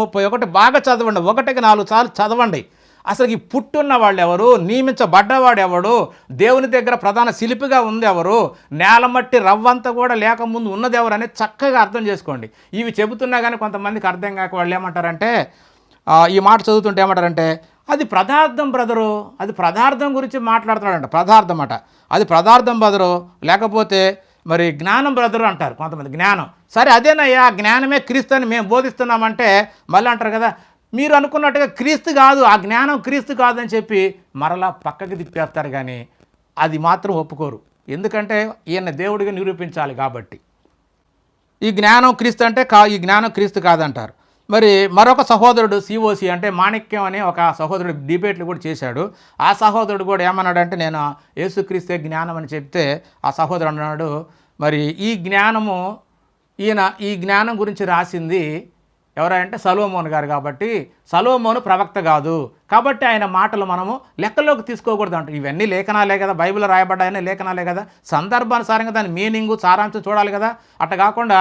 31 బాగా చదవండి. 1కి 4 సార్లు చదవండి. అసలు ఈ పుట్టున్న వాళ్ళు ఎవరు, నియమించబడ్డవాడు ఎవడు, దేవుని దగ్గర ప్రధాన శిల్పిగా ఉంది ఎవరు, నేలమట్టి రవ్వంతా కూడా లేకముందు ఉన్నది ఎవరు అనేది చక్కగా అర్థం చేసుకోండి. ఇవి చెబుతున్నా కానీ కొంతమందికి అర్థం కాక వాళ్ళు ఏమంటారంటే, ఈ మాట చదువుతుంటే ఏమంటారంటే అది పదార్థం బ్రదరు, అది పదార్థం గురించి మాట్లాడుతున్నాడంట. పదార్థం అట, అది పదార్థం బ్రదరు, లేకపోతే మరి జ్ఞానం బ్రదరు అంటారు కొంతమంది. జ్ఞానం సరే అదేనయ్యా, జ్ఞానమే క్రీస్తు అని మేము బోధిస్తున్నామంటే మళ్ళీ అంటారు కదా మీరు అనుకున్నట్టుగా క్రీస్తు కాదు, ఆ జ్ఞానం క్రీస్తు కాదని చెప్పి మరలా పక్కకి తిప్పేస్తారు. కానీ అది మాత్రం ఒప్పుకోరు. ఎందుకంటే ఈయన దేవుడిగా నిరూపించాలి కాబట్టి. ఈ జ్ఞానం క్రీస్తు అంటే ఈ జ్ఞానం క్రీస్తు కాదంటారు. మరి మరొక సహోదరుడు సిఓసి అంటే మాణిక్యం అనే ఒక సహోదరుడు డిబేట్లు కూడా చేశాడు. ఆ సహోదరుడు కూడా ఏమన్నాడంటే నేను యేసుక్రీస్తే జ్ఞానం అని చెప్తే ఆ సహోదరుడు అన్నాడు మరి ఈ జ్ఞానం గురించి రాసింది ఎవరంటే సలోమోను గారు. కాబట్టి సలోమోను ప్రవక్త కాదు, కాబట్టి ఆయన మాటలు మనము లెక్కలోకి తీసుకోకూడదు అంట. ఇవన్నీ లేఖనాలే కదా, బైబిల్లో రాయబడ్డాయనే లేఖనాలే కదా, సందర్భానుసారంగా దాని మీనింగు సారాంశం చూడాలి కదా. అట్ట కాకుండా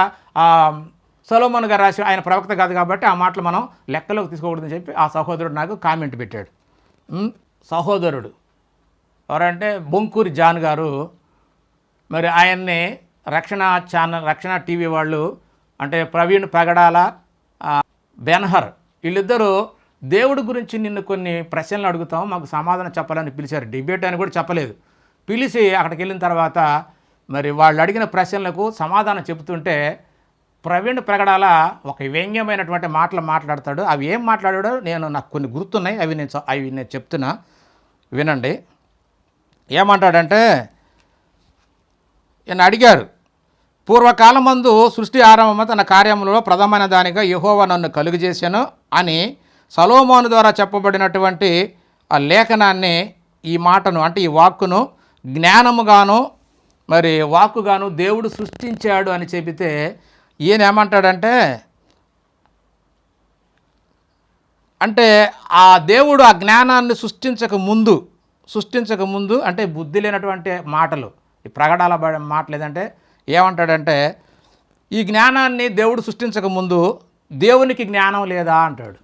సొలొమోను గారు రాసి ఆయన ప్రవక్త కాదు కాబట్టి ఆ మాటలు మనం లెక్కలోకి తీసుకోకూడదని చెప్పి ఆ సహోదరుడు నాకు కామెంట్ పెట్టాడు. సహోదరుడు ఎవరంటే బొంకూరి జాన్ గారు, మరి ఆయన్ని రక్షణ టీవీ వాళ్ళు అంటే ప్రవీణ్ పగడాల, బెన్హర్ వీళ్ళిద్దరూ దేవుడి గురించి నిన్ను కొన్ని ప్రశ్నలు అడుగుతాం, మాకు సమాధానం చెప్పాలని పిలిచారు. డిబేట్ అని కూడా చెప్పలేదు. పిలిచి అక్కడికి వెళ్ళిన తర్వాత మరి వాళ్ళు అడిగిన ప్రశ్నలకు సమాధానం చెబుతుంటే ప్రవీణ్ ప్రగడాల ఒక వ్యంగ్యమైనటువంటి మాటలు మాట్లాడతాడు. అవి ఏం మాట్లాడాడో నాకు కొన్ని గుర్తున్నాయి, అవి నేను చెప్తున్నా వినండి. ఏమంటాడంటే ఈయన అడిగారు, పూర్వకాలమందు సృష్టి ఆరంభం తన కార్యములలో ప్రథమైన దానిగా యెహోవా నన్ను కలుగజేశాను అని సొలొమోను ద్వారా చెప్పబడినటువంటి ఆ లేఖనాన్ని, ఈ మాటను అంటే ఈ వాక్కును జ్ఞానముగాను మరి వాక్కుగాను దేవుడు సృష్టించాడు అని చెబితే ఈయన ఏమంటాడంటే, అంటే ఆ దేవుడు ఆ జ్ఞానాన్ని సృష్టించక ముందు అంటే బుద్ధి లేనటువంటి మాటలు, ఈ ప్రకటాల మాటలు ఏదంటే ఏమంటాడంటే, ఈ జ్ఞానాన్ని దేవుడు సృష్టించక ముందు దేవునికి జ్ఞానం లేదా అంటాడు.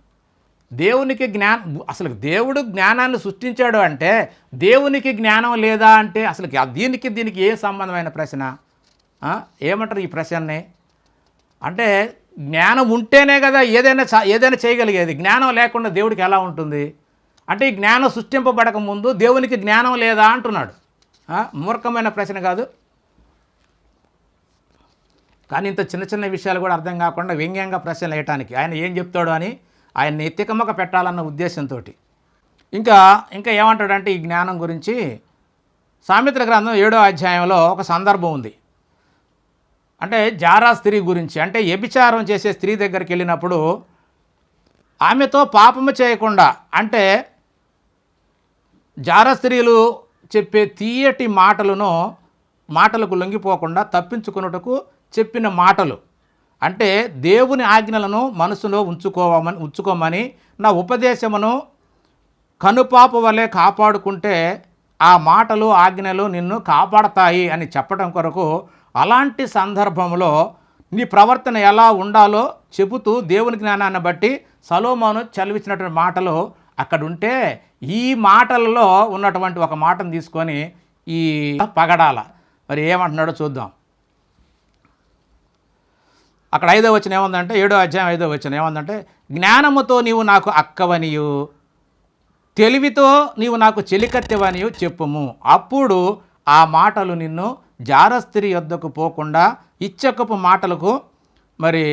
దేవునికి అసలు దేవుడు జ్ఞానాన్ని సృష్టించాడు అంటే దేవునికి జ్ఞానం లేదా అంటే అసలు దీనికి ఏ సంబంధమైన ప్రశ్న? ఏమంటారు ఈ ప్రశ్నని? అంటే జ్ఞానం ఉంటేనే కదా ఏదైనా చేయగలిగేది. జ్ఞానం లేకుండా దేవుడికి ఎలా ఉంటుంది? అంటే ఈ జ్ఞానం సృష్టింపబడక ముందు దేవునికి జ్ఞానం లేదా అంటున్నాడు. మూర్ఖమైన ప్రశ్న కాదు. కానీ ఇంత చిన్న చిన్న విషయాలు కూడా అర్థం కాకుండా వ్యంగ్యంగా ప్రశ్నలు వేయటానికి ఆయన ఏం చెప్తాడు అని ఆయన్ని ఎత్తికమ్మక పెట్టాలన్న ఉద్దేశంతో ఇంకా ఏమంటాడంటే ఈ జ్ఞానం గురించి సామెతల గ్రంథం 7వ అధ్యాయంలో ఒక సందర్భం ఉంది. అంటే జారా స్త్రీ గురించి, అంటే వ్యభిచారం చేసే స్త్రీ దగ్గరికి వెళ్ళినప్పుడు ఆమెతో పాపము చేయకుండా, అంటే జారా స్త్రీలు చెప్పే తీయటి మాటలకు లొంగిపోకుండా తప్పించుకున్నటకు చెప్పిన మాటలు, అంటే దేవుని ఆజ్ఞలను మనసులో ఉంచుకోమని నా ఉపదేశమును కనుపాప వలె కాపాడుకుంటే ఆ మాటలు ఆజ్ఞలు నిన్ను కాపాడతాయి అని చెప్పడం కొరకు అలాంటి సందర్భంలో నీ ప్రవర్తన ఎలా ఉండాలో చెబుతూ దేవుని జ్ఞానాన్ని బట్టి సొలొమోను చదివించినటువంటి మాటలు అక్కడ ఉంటే, ఈ మాటలలో ఉన్నటువంటి ఒక మాటను తీసుకొని ఈ పగడాల మరి ఏమంటున్నాడో చూద్దాం. అక్కడ 5వ వచనం ఏముందంటే, 7వ అధ్యాయం 5వ వచనం ఏముందంటే, జ్ఞానముతో నీవు నాకు అక్కవనియు తెలివితో నీవు నాకు చెలికత్తెవనియు చెప్పుము, అప్పుడు ఆ మాటలు నిన్ను జారస్త్రీ యొద్దకు పోకుండా ఇచ్చకపు మాటలకు మరి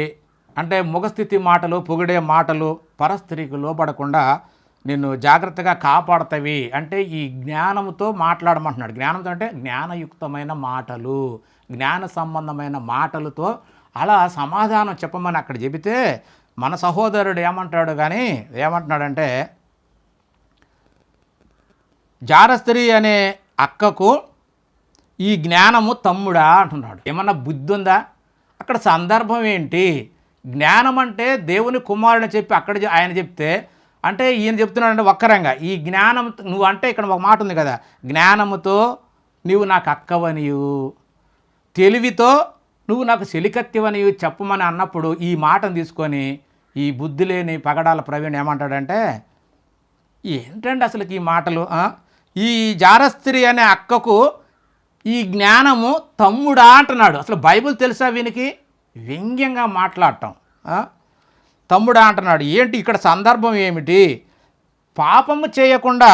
అంటే ముఖస్థితి మాటలు, పొగిడే మాటలు, పరస్త్రీకి లోబడకుండా నిన్ను జాగ్రత్తగా కాపాడతవి. అంటే ఈ జ్ఞానంతో మాట్లాడమంటున్నాడు. జ్ఞానంతో అంటే జ్ఞానయుక్తమైన మాటలు, జ్ఞాన సంబంధమైన మాటలతో అలా సమాధానం చెప్పమని అక్కడ చెబితే మన సహోదరుడు ఏమంటున్నాడంటే జారస్త్రీ అనే అక్కకు ఈ జ్ఞానము తమ్ముడా అంటున్నాడు. ఏమన్నా బుద్ధి ఉందా? అక్కడ సందర్భం ఏంటి? జ్ఞానం అంటే దేవుని కుమారుని చెప్పి అక్కడ ఆయన చెప్తే, అంటే ఈయన చెప్తున్నాడంటే ఒక్కరంగా ఈ జ్ఞానం నువ్వు అంటే ఇక్కడ ఒక మాట ఉంది కదా, జ్ఞానముతో నీవు నాకు అక్కవనియు తెలివితో నువ్వు నాకు చెలికత్తెవనియు చెప్పమని అన్నప్పుడు ఈ మాటను తీసుకొని ఈ బుద్ధి లేని పగడాల ప్రవీణ్ ఏమంటాడంటే, ఏంటంటే అసలుకి ఈ మాటలు, ఈ జారస్త్రీ అనే అక్కకు ఈ జ్ఞానము తమ్ముడా అంటున్నాడు. అసలు బైబిల్ తెలుసా వీనికి? వ్యంగ్యంగా మాట్లాడటం, తమ్ముడా అంటున్నాడు. ఏంటి ఇక్కడ సందర్భం ఏమిటి? పాపము చేయకుండా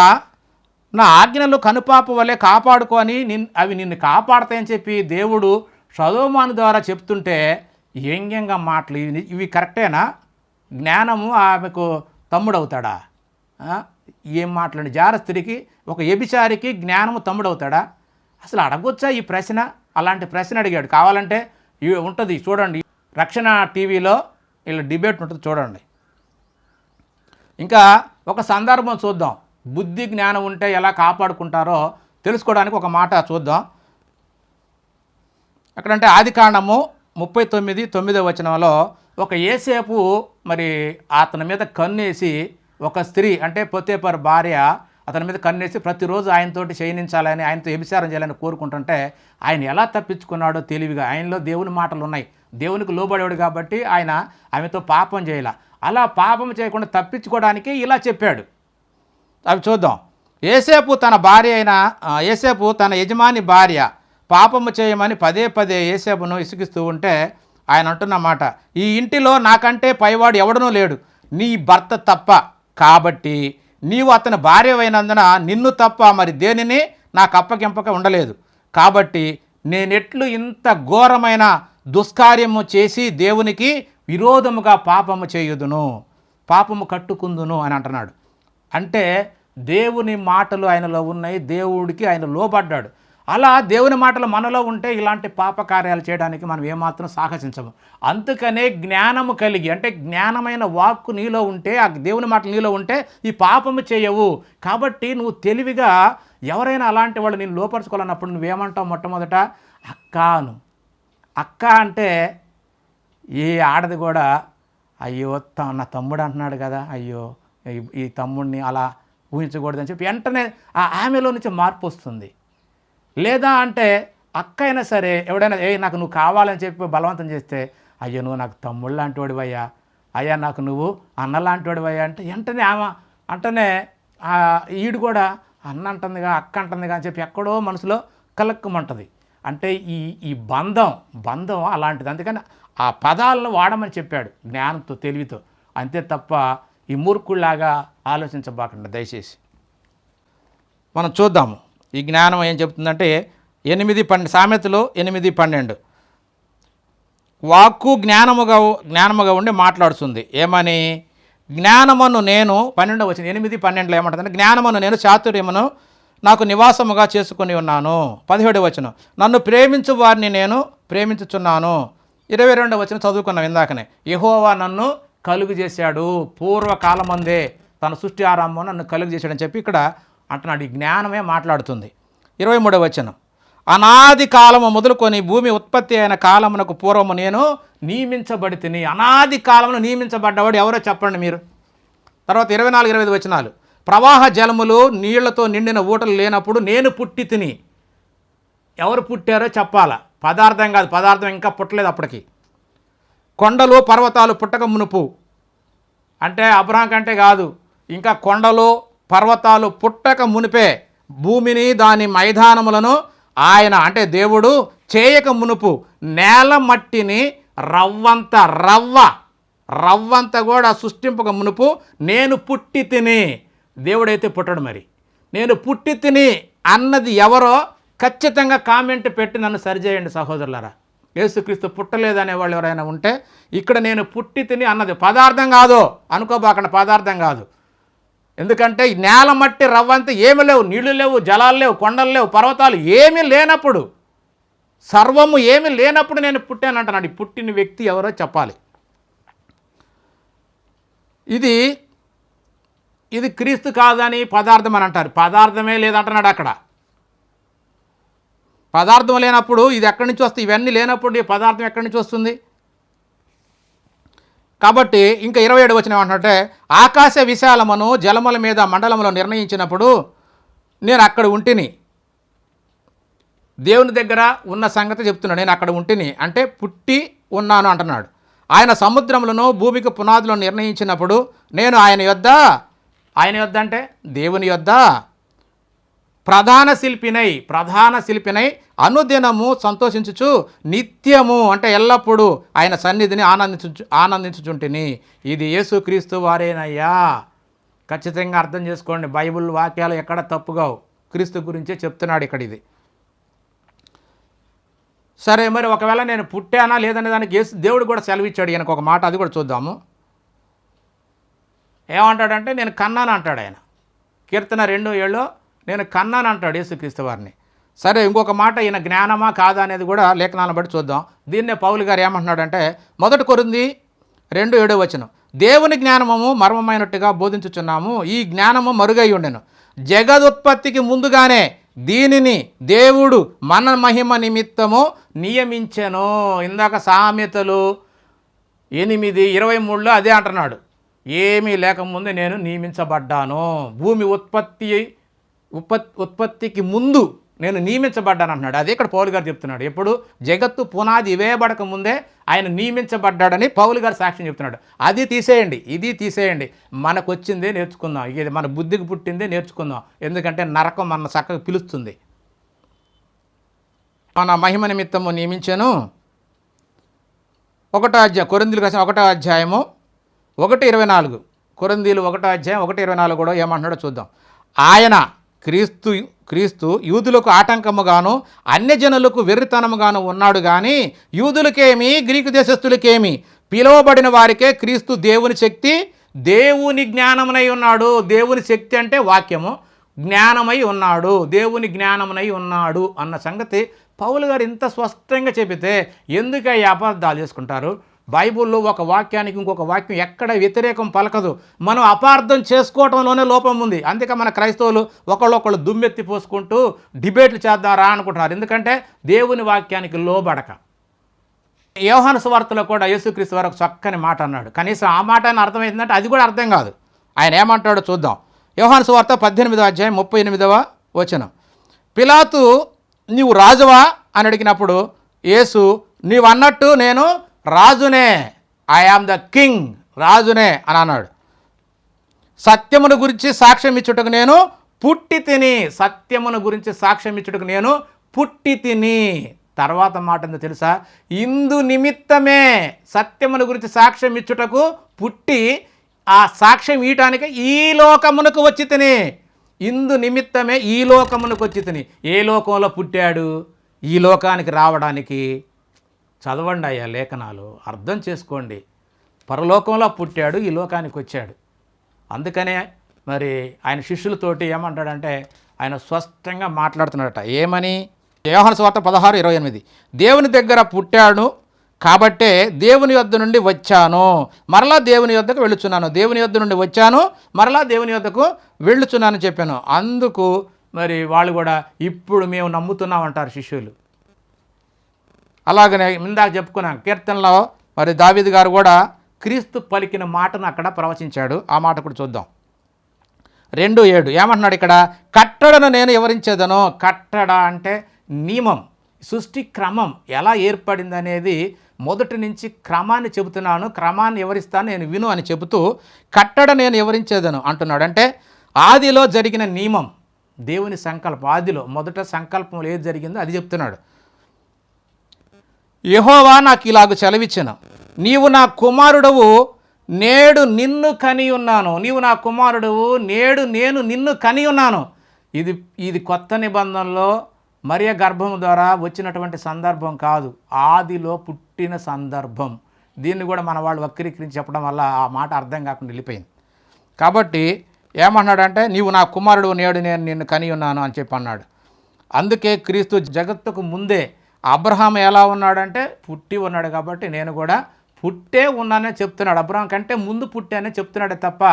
నా ఆజ్ఞలు కనుపాప వలె కాపాడుకొని అవి నిన్ను కాపాడతాయని చెప్పి దేవుడు సొలొమోను ద్వారా చెప్తుంటే వ్యంగ్యంగా మాటలు ఇవి కరెక్టేనా? జ్ఞానము ఆమెకు తమ్ముడవుతాడా? ఏం మాట్లాడి జారస్త్రీకి, ఒక వ్యభిచారికి జ్ఞానము తమ్ముడవుతాడా? అసలు అడగొచ్చా ఈ ప్రశ్న? అలాంటి ప్రశ్న అడిగాడు. కావాలంటే ఉంటుంది చూడండి, రక్షణ టీవీలో ఇలా డిబేట్ ఉంటుంది చూడండి. ఇంకా ఒక సందర్భం చూద్దాం, బుద్ధి జ్ఞానం ఉంటే ఎలా కాపాడుకుంటారో తెలుసుకోవడానికి ఒక మాట చూద్దాం. అక్కడంటే ఆదికాండము 39:9వ వచనంలో ఒక యేసేపు మరి అతని మీద కన్నేసి, ఒక స్త్రీ అంటే పొతీఫర్ భార్య అతని మీద కన్నేసి ప్రతిరోజు ఆయనతోటి శయనించాలని, ఆయనతో వ్యభిచారం చేయాలని కోరుకుంటుంటే ఆయన ఎలా తప్పించుకున్నాడో తెలివిగా. ఆయనలో దేవుని మాటలు ఉన్నాయి, దేవునికి లోబడేవాడు కాబట్టి ఆయన ఆమెతో పాపం చేయాల. అలా పాపం చేయకుండా తప్పించుకోవడానికి ఇలా చెప్పాడు. అవి చూద్దాం. యేసేపు తన యజమాని భార్య పాపము చేయమని పదే యేసేపును ఇసుకిస్తూ ఉంటే ఆయన అంటున్న మాట, ఈ ఇంటిలో నాకంటే పైవాడు ఎవడనూ లేడు, నీ భర్త తప్ప, కాబట్టి నీవు అతని భార్యవైనందున నిన్ను తప్ప మరి దేనిని నాకు అప్పగింపక ఉండలేదు. కాబట్టి నేనెట్లు ఇంత ఘోరమైన దుష్కార్యము చేసి దేవునికి విరోధముగా పాపము చేయుదును, పాపము కట్టుకుందును అని అంటున్నాడు. అంటే దేవుని మాటలు ఆయనలో ఉన్నాయి, దేవుడికి ఆయన లోబడ్డాడు. అలా దేవుని మాటలు మనలో ఉంటే ఇలాంటి పాపకార్యాలు చేయడానికి మనం ఏమాత్రం సాహసించము. అందుకనే జ్ఞానము కలిగి, అంటే జ్ఞానమైన వాక్కు నీలో ఉంటే, ఆ దేవుని మాటలు నీలో ఉంటే ఈ పాపము చేయవు. కాబట్టి నువ్వు తెలివిగా ఎవరైనా అలాంటి వాళ్ళు నేను లోపరుచుకోవాలన్నప్పుడు నువ్వేమంటావు? మొట్టమొదట అక్కాను. అక్క అంటే ఏ ఆడది కూడా అయ్యో నా తమ్ముడు అంటున్నాడు కదా, అయ్యో ఈ తమ్ముడిని అలా ఊహించకూడదని చెప్పి వెంటనే ఆమెలో నుంచి మార్పు వస్తుంది. లేదా అంటే అక్క అయినా సరే ఎవడైనా నాకు నువ్వు కావాలని చెప్పి బలవంతం చేస్తే, అయ్యో నువ్వు నాకు తమ్ముడు లాంటి వాడివయ్యా, అయ్యా నాకు నువ్వు అన్న లాంటి వాడివయ్యా అంటే వెంటనే ఆమె అంటనే ఈడు కూడా అన్న అంటుందిగా, అక్క అంటుందిగా అని చెప్పి ఎక్కడో మనసులో కలక్కుమంటుంది. అంటే ఈ బంధం అలాంటిది. అందుకని ఆ పదాలను వాడమని చెప్పాడు జ్ఞానంతో, తెలివితో. అంతే తప్ప ఈ మూర్ఖుల్లాగా ఆలోచించబాకండి దయచేసి. మనం చూద్దాము ఈ జ్ఞానం ఏం చెప్తుందంటే 8:12 సామెతలు 8:12 వాక్కు జ్ఞానముగా ఉండి మాట్లాడుతుంది. ఏమని? జ్ఞానమును నేను 12వ వచనం 8:12 ఏమంటుందంటే, జ్ఞానమును నేను చాతుర్యమును నాకు నివాసముగా చేసుకుని ఉన్నాను. 17వ వచనం నన్ను ప్రేమించు వారిని నేను ప్రేమించుచున్నాను. 22వ వచనం చదువుకున్నాం ఇందాకనే, యెహోవా నన్ను కలుగు చేశాడు, పూర్వకాలమందే తన సృష్టి ఆరంభం నన్ను కలుగు చేశాడని చెప్పి ఇక్కడ అంటున్నాడు. ఈ జ్ఞానమే మాట్లాడుతుంది. 23వ వచనం అనాది కాలము మొదలుకొని భూమి ఉత్పత్తి అయిన కాలమునకు పూర్వము నేను నియమించబడి తిని. అనాది కాలమును నియమించబడ్డవాడు ఎవరో చెప్పండి మీరు. తర్వాత 24-25 వచనాలు ప్రవాహ జలములు నీళ్లతో నిండిన ఊటలు లేనప్పుడు నేను పుట్టి తిని. ఎవరు పుట్టారో చెప్పాలా, పదార్థం కాదు, పదార్థం ఇంకా పుట్టలేదు అప్పటికి. కొండలు పర్వతాలు పుట్టక మునుపు, అంటే అబ్రహాం కంటే కాదు, ఇంకా కొండలు పర్వతాలు పుట్టక మునిపే భూమిని దాని మైదానములను ఆయన అంటే దేవుడు చేయక మునుపు నేల మట్టిని రవ్వంత కూడా సృష్టింపక మునుపు నేను పుట్టి తిని. దేవుడైతే పుట్టడు. మరి నేను పుట్టి తిని అన్నది ఎవరో ఖచ్చితంగా కామెంట్ పెట్టి నన్ను సరిచేయండి సహోదరులారా. యేసుక్రీస్తు పుట్టలేదనే వాళ్ళు ఎవరైనా ఉంటే ఇక్కడ నేను పుట్టి తిని అన్నది పదార్థం కాదు అనుకోబాకండి, పదార్థం కాదు. ఎందుకంటే నేల మట్టి రవ్వంతా ఏమీ లేవు, నీళ్లు లేవు, జలాలు లేవు, కొండలు లేవు, పర్వతాలు ఏమీ లేనప్పుడు, సర్వము ఏమీ లేనప్పుడు నేను పుట్టానంటున్నాడు. ఈ పుట్టిన వ్యక్తి ఎవరో చెప్పాలి. ఇది క్రీస్తు కాదని పదార్థం అని అంటారు. పదార్థమే లేదంటున్నాడు అక్కడ. పదార్థం లేనప్పుడు ఇది ఎక్కడి నుంచి వస్తుంది? ఇవన్నీ లేనప్పుడు ఈ పదార్థం ఎక్కడి నుంచి వస్తుంది? కాబట్టి ఇంకా 27 వచనం ఏమంటే, ఆకాశ విశాలమును జలముల మీద మండలంలో నిర్ణయించినప్పుడు నేను అక్కడ ఉంటిని. దేవుని దగ్గర ఉన్న సంగతి చెప్తున్నాడు. నేను అక్కడ ఉంటిని అంటే పుట్టి ఉన్నాను అంటున్నాడు. ఆయన సముద్రములను భూమికి పునాదులను నిర్ణయించినప్పుడు నేను ఆయన యొద్ద అంటే దేవుని యొద్ద ప్రధాన శిల్పినై అనుదినము సంతోషించుచు నిత్యము అంటే ఎల్లప్పుడూ ఆయన సన్నిధిని ఆనందించుచుంటిని. ఇది యేసుక్రీస్తు వారేనయ్యా. ఖచ్చితంగా అర్థం చేసుకోండి. బైబిల్ వాక్యాలు ఎక్కడ తప్పుగావు, క్రీస్తు గురించే చెప్తున్నాడు ఇక్కడ. ఇది సరే, మరి ఒకవేళ నేను పుట్టానా లేదనే దానికి దేవుడు కూడా సెలవిచ్చాడు. ఈయనకు ఒక మాట, అది కూడా చూద్దాము. ఏమంటాడంటే నేను కన్నాను అంటాడు ఆయన. కీర్తన 2:7 నేను కన్నాను అంటాడు యేసుక్రీస్తు వారిని. సరే, ఇంకొక మాట ఈయన జ్ఞానమా కాదా అనేది కూడా లేఖనాలను బట్టి చూద్దాం. దీన్నే పౌలు గారు ఏమంటున్నాడంటే 1 కొరింథీ 2:7 వచనం దేవుని జ్ఞానము మర్మమైనట్టుగా బోధించుచున్నాము, ఈ జ్ఞానము మరుగై ఉండెను. జగదుత్పత్తికి ముందుగానే దీనిని దేవుడు మన మహిమ నిమిత్తము నియమించెను. ఇందాక సామెతలు 8:23 అదే అంటున్నాడు. ఏమీ లేకముందు నేను నియమించబడ్డాను. భూమి ఉత్పత్తికి ముందు నేను నియమించబడ్డాను అంటున్నాడు. అదే ఇక్కడ పౌలు గారు చెప్తున్నాడు. ఎప్పుడు? జగత్తు పునాది వేయబడక ముందే ఆయన నియమించబడ్డాడని పౌలు గారు సాక్ష్యం చెప్తున్నాడు. అది తీసేయండి, ఇది తీసేయండి, మనకు వచ్చిందే నేర్చుకుందాం. ఇది మన బుద్ధికి పుట్టిందే నేర్చుకుందాం. ఎందుకంటే నరకం మన చక్కగా పిలుస్తుంది. మన మహిమ నిమిత్తము నియమించాను. 1వ అధ్యాయం కొరింథీయులకు రాసిన 1వ అధ్యాయము 1:24 కొరింథీయులు 1వ అధ్యాయం 1:24 కూడా ఏమంటున్నాడో చూద్దాం. ఆయన క్రీస్తు యూదులకు ఆటంకముగాను అన్యజనులకు వెర్రితనముగాను ఉన్నాడు కానీ యూదులకేమి గ్రీకు దేశస్థులకేమి పిలువబడిన వారికే క్రీస్తు దేవుని శక్తి దేవుని జ్ఞానమునై ఉన్నాడు. దేవుని శక్తి అంటే వాక్యము, జ్ఞానమై ఉన్నాడు, దేవుని జ్ఞానమునై ఉన్నాడు అన్న సంగతి పౌలు గారు ఇంత స్పష్టంగా చెబితే ఎందుకు ఈ అపార్థాలు చేసుకుంటారు? బైబిల్లో ఒక వాక్యానికి ఇంకొక వాక్యం ఎక్కడ వ్యతిరేకం పలకదు. మనం అపార్థం చేసుకోవటంలోనే లోపం ఉంది. అందుకే మన క్రైస్తవులు ఒకళ్ళొకళ్ళు దుమ్మెత్తి పోసుకుంటూ డిబేట్లు చేద్దారా అనుకుంటున్నారు. ఎందుకంటే దేవుని వాక్యానికి లోబడక. యోహాను సువార్తలో కూడా యేసుక్రీస్తు వారు ఒక చక్కని మాట అన్నాడు. కనీసం ఆ మాట అని అర్థమైందంటే అది కూడా అర్థం కాదు. ఆయన ఏమంటాడో చూద్దాం. యోహాను సువార్త 18వ అధ్యాయం 38వ వచనం. పిలాతు నీవు రాజువా అని అడిగినప్పుడు యేసు నీవు అన్నట్టు నేను రాజునే, ఐ ఆమ్ ద కింగ్, రాజునే అని అన్నాడు. సత్యమును గురించి సాక్ష్యం ఇచ్చుటకు నేను పుట్టి తిని, సత్యమును గురించి సాక్ష్యం ఇచ్చుటకు నేను పుట్టి తిని. తర్వాత మాట ఏందో తెలుసా? ఇందు నిమిత్తమే సత్యమును గురించి సాక్ష్యం ఇచ్చుటకు పుట్టి ఆ సాక్ష్యం ఇయటానికి ఈ లోకమునకు వచ్చి తిని. ఇందు నిమిత్తమే ఈ లోకమునకు వచ్చి తిని. ఏ లోకంలో పుట్టాడు? ఈ లోకానికి రావడానికి. చదవండి అయ్యా లేఖనాలు, అర్థం చేసుకోండి. పరలోకంలో పుట్టాడు, ఈ లోకానికి వచ్చాడు. అందుకనే మరి ఆయన శిష్యులతోటి ఏమంటాడంటే ఆయన స్పష్టంగా మాట్లాడుతున్నాడట. ఏమని? యోహాను సువార్త 16:28 దేవుని దగ్గర పుట్టాడు కాబట్టే దేవుని యొద్ద నుండి వచ్చాను, మరలా దేవుని యొద్దకు వెళ్ళుచున్నాను, దేవుని యొద్ద నుండి వచ్చాను, మరలా దేవుని యొద్దకు వెళ్ళుచున్నాను చెప్పాను. అందుకు మరి వాళ్ళు కూడా ఇప్పుడు మేము నమ్ముతున్నామంటారు శిష్యులు. అలాగనే ఇందాక చెప్పుకున్నాం కీర్తనలో మరి దావీదు గారు కూడా క్రీస్తు పలికిన మాటను అక్కడ ప్రవచించాడు. ఆ మాట కూడా చూద్దాం. 2:7 ఏమంటున్నాడు ఇక్కడ? కట్టడను నేను వివరించేదను. కట్టడ అంటే నియమం, సృష్టి క్రమం ఎలా ఏర్పడింది అనేది మొదటి నుంచి క్రమాన్ని చెబుతున్నాను, క్రమాన్ని వివరిస్తాను, నేను విను అని చెబుతూ కట్టడ నేను వివరించేదను అంటున్నాడు. అంటే ఆదిలో జరిగిన నియమం, దేవుని సంకల్పం, ఆదిలో మొదట సంకల్పంలో ఏది జరిగిందో అది చెప్తున్నాడు. యెహోవా నాకు ఇలాగ సెలవిచ్చెను, నీవు నా కుమారుడవు, నేడు నిన్ను కని ఉన్నాను. నీవు నా కుమారుడవు, నేడు నేను నిన్ను కని ఉన్నాను. ఇది కొత్త నిబంధనలో మరియ గర్భం ద్వారా వచ్చినటువంటి సందర్భం కాదు, ఆదిలో పుట్టిన సందర్భం. దీన్ని కూడా మన వాళ్ళు వక్రీకరించి చెప్పడం వల్ల ఆ మాట అర్థం కాకుండా వెళ్ళిపోయింది. కాబట్టి ఏమన్నాడంటే నీవు నా కుమారుడు, నేడు నేను నిన్ను కని ఉన్నాను అని చెప్పి అన్నాడు. అందుకే క్రీస్తు జగత్తుకు ముందే అబ్రహాం ఎలా ఉన్నాడంటే పుట్టి ఉన్నాడు కాబట్టి నేను కూడా పుట్టే ఉన్నానని చెప్తున్నాడు. అబ్రహాం కంటే ముందు పుట్టానని చెప్తున్నాడే తప్ప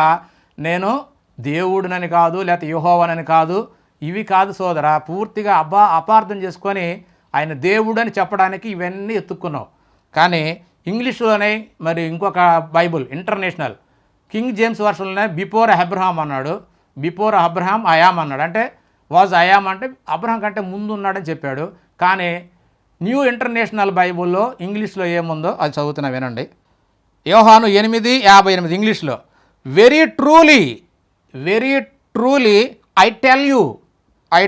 నేను దేవుడినని కాదు, లేకపోతే యెహోవానని కాదు, ఇవి కాదు సోదరా. పూర్తిగా అపార్థం చేసుకొని ఆయన దేవుడని చెప్పడానికి ఇవన్నీ ఎత్తుక్కున్నావు. కానీ ఇంగ్లీష్లోనే మరి ఇంకొక బైబుల్ ఇంటర్నేషనల్ కింగ్ జేమ్స్ వర్షన్లోనే బిఫోర్ అబ్రహాం అన్నాడు, బిఫోర్ అబ్రహాం అయామ్ అన్నాడు. అంటే వాజ్ అయామ్ అంటే అబ్రహాం కంటే ముందు ఉన్నాడని చెప్పాడు. కానీ న్యూ ఇంటర్నేషనల్ బైబుల్లో ఇంగ్లీష్లో ఏముందో అది చదువుతున్నా వినండి. యోహాను 8:58 ఇంగ్లీష్లో, very truly I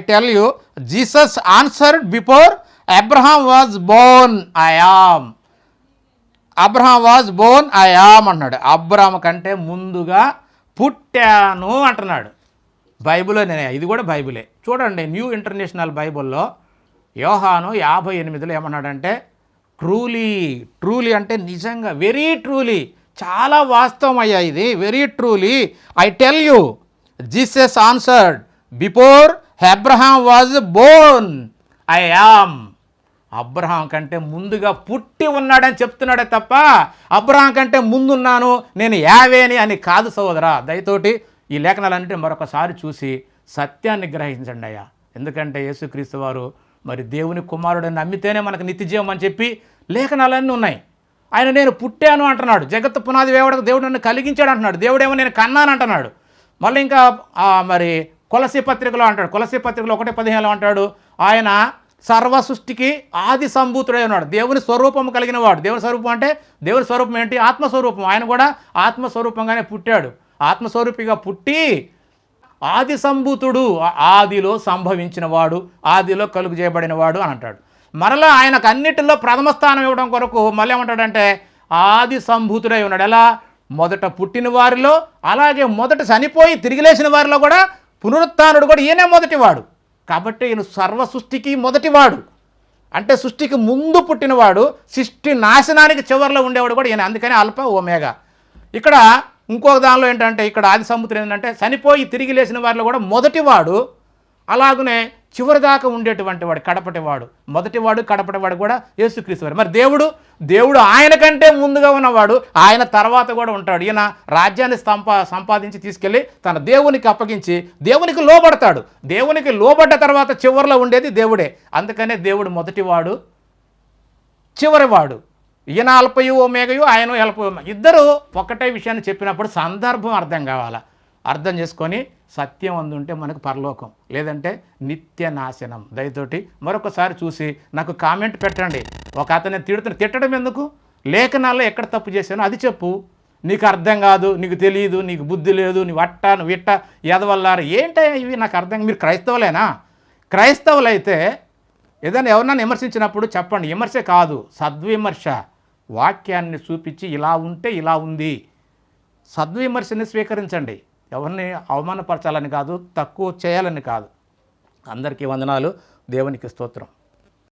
tell you Jesus answered before Abraham was Born I am అన్నాడు. అబ్రహాం కంటే ముందుగా పుట్టాను అంటున్నాడు. బైబిల్లో ఇది కూడా బైబిలే. చూడండి న్యూ ఇంటర్నేషనల్ బైబిల్లో యోహాను 58 ఏమన్నాడంటే ట్రూలీ అంటే నిజంగా, వెరీ ట్రూలీ, చాలా వాస్తవం అయ్యా ఇది. Very truly I tell you Jesus answered before Abraham was Born I am. Abraham కంటే ముందుగా పుట్టి ఉన్నాడని చెప్తున్నాడే తప్ప అబ్రహాం కంటే ముందున్నాను నేను యావేని అని కాదు సోదరా. దయతోటి ఈ లేఖనాలన్నింటినీ మరొకసారి చూసి సత్యాన్ని గ్రహించండి అయ్యా. ఎందుకంటే యేసుక్రీస్తు వారు మరి దేవుని కుమారుడని నమ్మితేనే మనకు నిత్యజీవం అని చెప్పి లేఖనాలన్నీ ఉన్నాయి. ఆయన నేను పుట్టాను అంటున్నాడు. జగత్తు పునాది వేవడకు దేవుడు నన్ను కలిగించాడు అంటున్నాడు. దేవుడేమో నేను కన్నాను అంటున్నాడు. మళ్ళీ ఇంకా మరి కొలసీ పత్రికలో అంటాడు, కొలసీ పత్రికలో 1:15 అంటాడు, ఆయన సర్వ సృష్టికి ఆది సంభూతుడై ఉన్నాడు. దేవుని స్వరూపం కలిగిన వాడు. దేవుని స్వరూపం అంటే దేవుని స్వరూపం ఏంటి? ఆత్మస్వరూపం. ఆయన కూడా ఆత్మస్వరూపంగానే పుట్టాడు. ఆత్మస్వరూపిగా పుట్టి ఆది సంభూతుడు, ఆదిలో సంభవించిన వాడు, ఆదిలో కలుగు చేయబడిన వాడు అని అంటాడు. మరలా ఆయనకు అన్నిటిలో ప్రథమ స్థానం ఇవ్వడం కొరకు మళ్ళీ ఏమంటాడంటే ఆది సంభూతుడై ఉన్నాడు. ఎలా? మొదట పుట్టిన వారిలో, అలాగే మొదట చనిపోయి తిరిగి లేచిన వారిలో కూడా పునరుత్థానుడు కూడా ఈయనే మొదటివాడు. కాబట్టి ఈయన సర్వ సృష్టికి మొదటివాడు. అంటే సృష్టికి ముందు పుట్టినవాడు, సృష్టి నాశనానికి చివరిలో ఉండేవాడు కూడా ఈయన. అందుకని అల్ఫా ఓమేగా. ఇక్కడ ఇంకొక దానిలో ఏంటంటే ఇక్కడ ఆది సముద్రం ఏంటంటే చనిపోయి తిరిగి లేచిన వారిలో కూడా మొదటివాడు, అలాగనే చివరి దాకా ఉండేటువంటి వాడు కడపటివాడు. మొదటివాడు కడపటివాడు కూడా యేసుక్రీస్తు వారు. మరి దేవుడు ఆయన కంటే ముందుగా ఉన్నవాడు, ఆయన తర్వాత కూడా ఉంటాడు. ఈయన రాజ్యాన్ని సంపాదించి తీసుకెళ్ళి తన దేవునికి అప్పగించి దేవునికి లోబడతాడు. దేవునికి లోబడ్డ తర్వాత చివరిలో ఉండేది దేవుడే. అందుకనే దేవుడు మొదటివాడు, చివరివాడు. ఈయన అల్పయు ఓమేగయు, ఆయన అల్పయు. ఇద్దరు ఒకటే విషయాన్ని చెప్పినప్పుడు సందర్భం అర్థం కావాలా. అర్థం చేసుకొని సత్యం అందుంటే మనకు పరలోకం, లేదంటే నిత్య నాశనం. దయతోటి మరొకసారి చూసి నాకు కామెంట్ పెట్టండి. ఒక అతన్ని తిట్టడం ఎందుకు? లేఖనాల్లో ఎక్కడ తప్పు చేశానో అది చెప్పు. నీకు అర్థం కాదు, నీకు తెలియదు, నీకు బుద్ధి లేదు, నువ్వు ఇట్ట ఎదవల్లారు ఏంటో ఇవి నాకు అర్థం. మీరు క్రైస్తవులేనా? క్రైస్తవులైతే ఏదైనా ఎవరన్నా విమర్శించినప్పుడు చెప్పండి. విమర్శ కాదు, సద్విమర్శ. వాక్యాన్ని చూపించి ఇలా ఉంటే ఇలా ఉంది, సద్విమర్శని స్వీకరించండి. ఎవరిని అవమానపరచాలని కాదు, తక్కువ చేయాలని కాదు. అందరికీ వందనాలు. దేవునికి స్తోత్రం.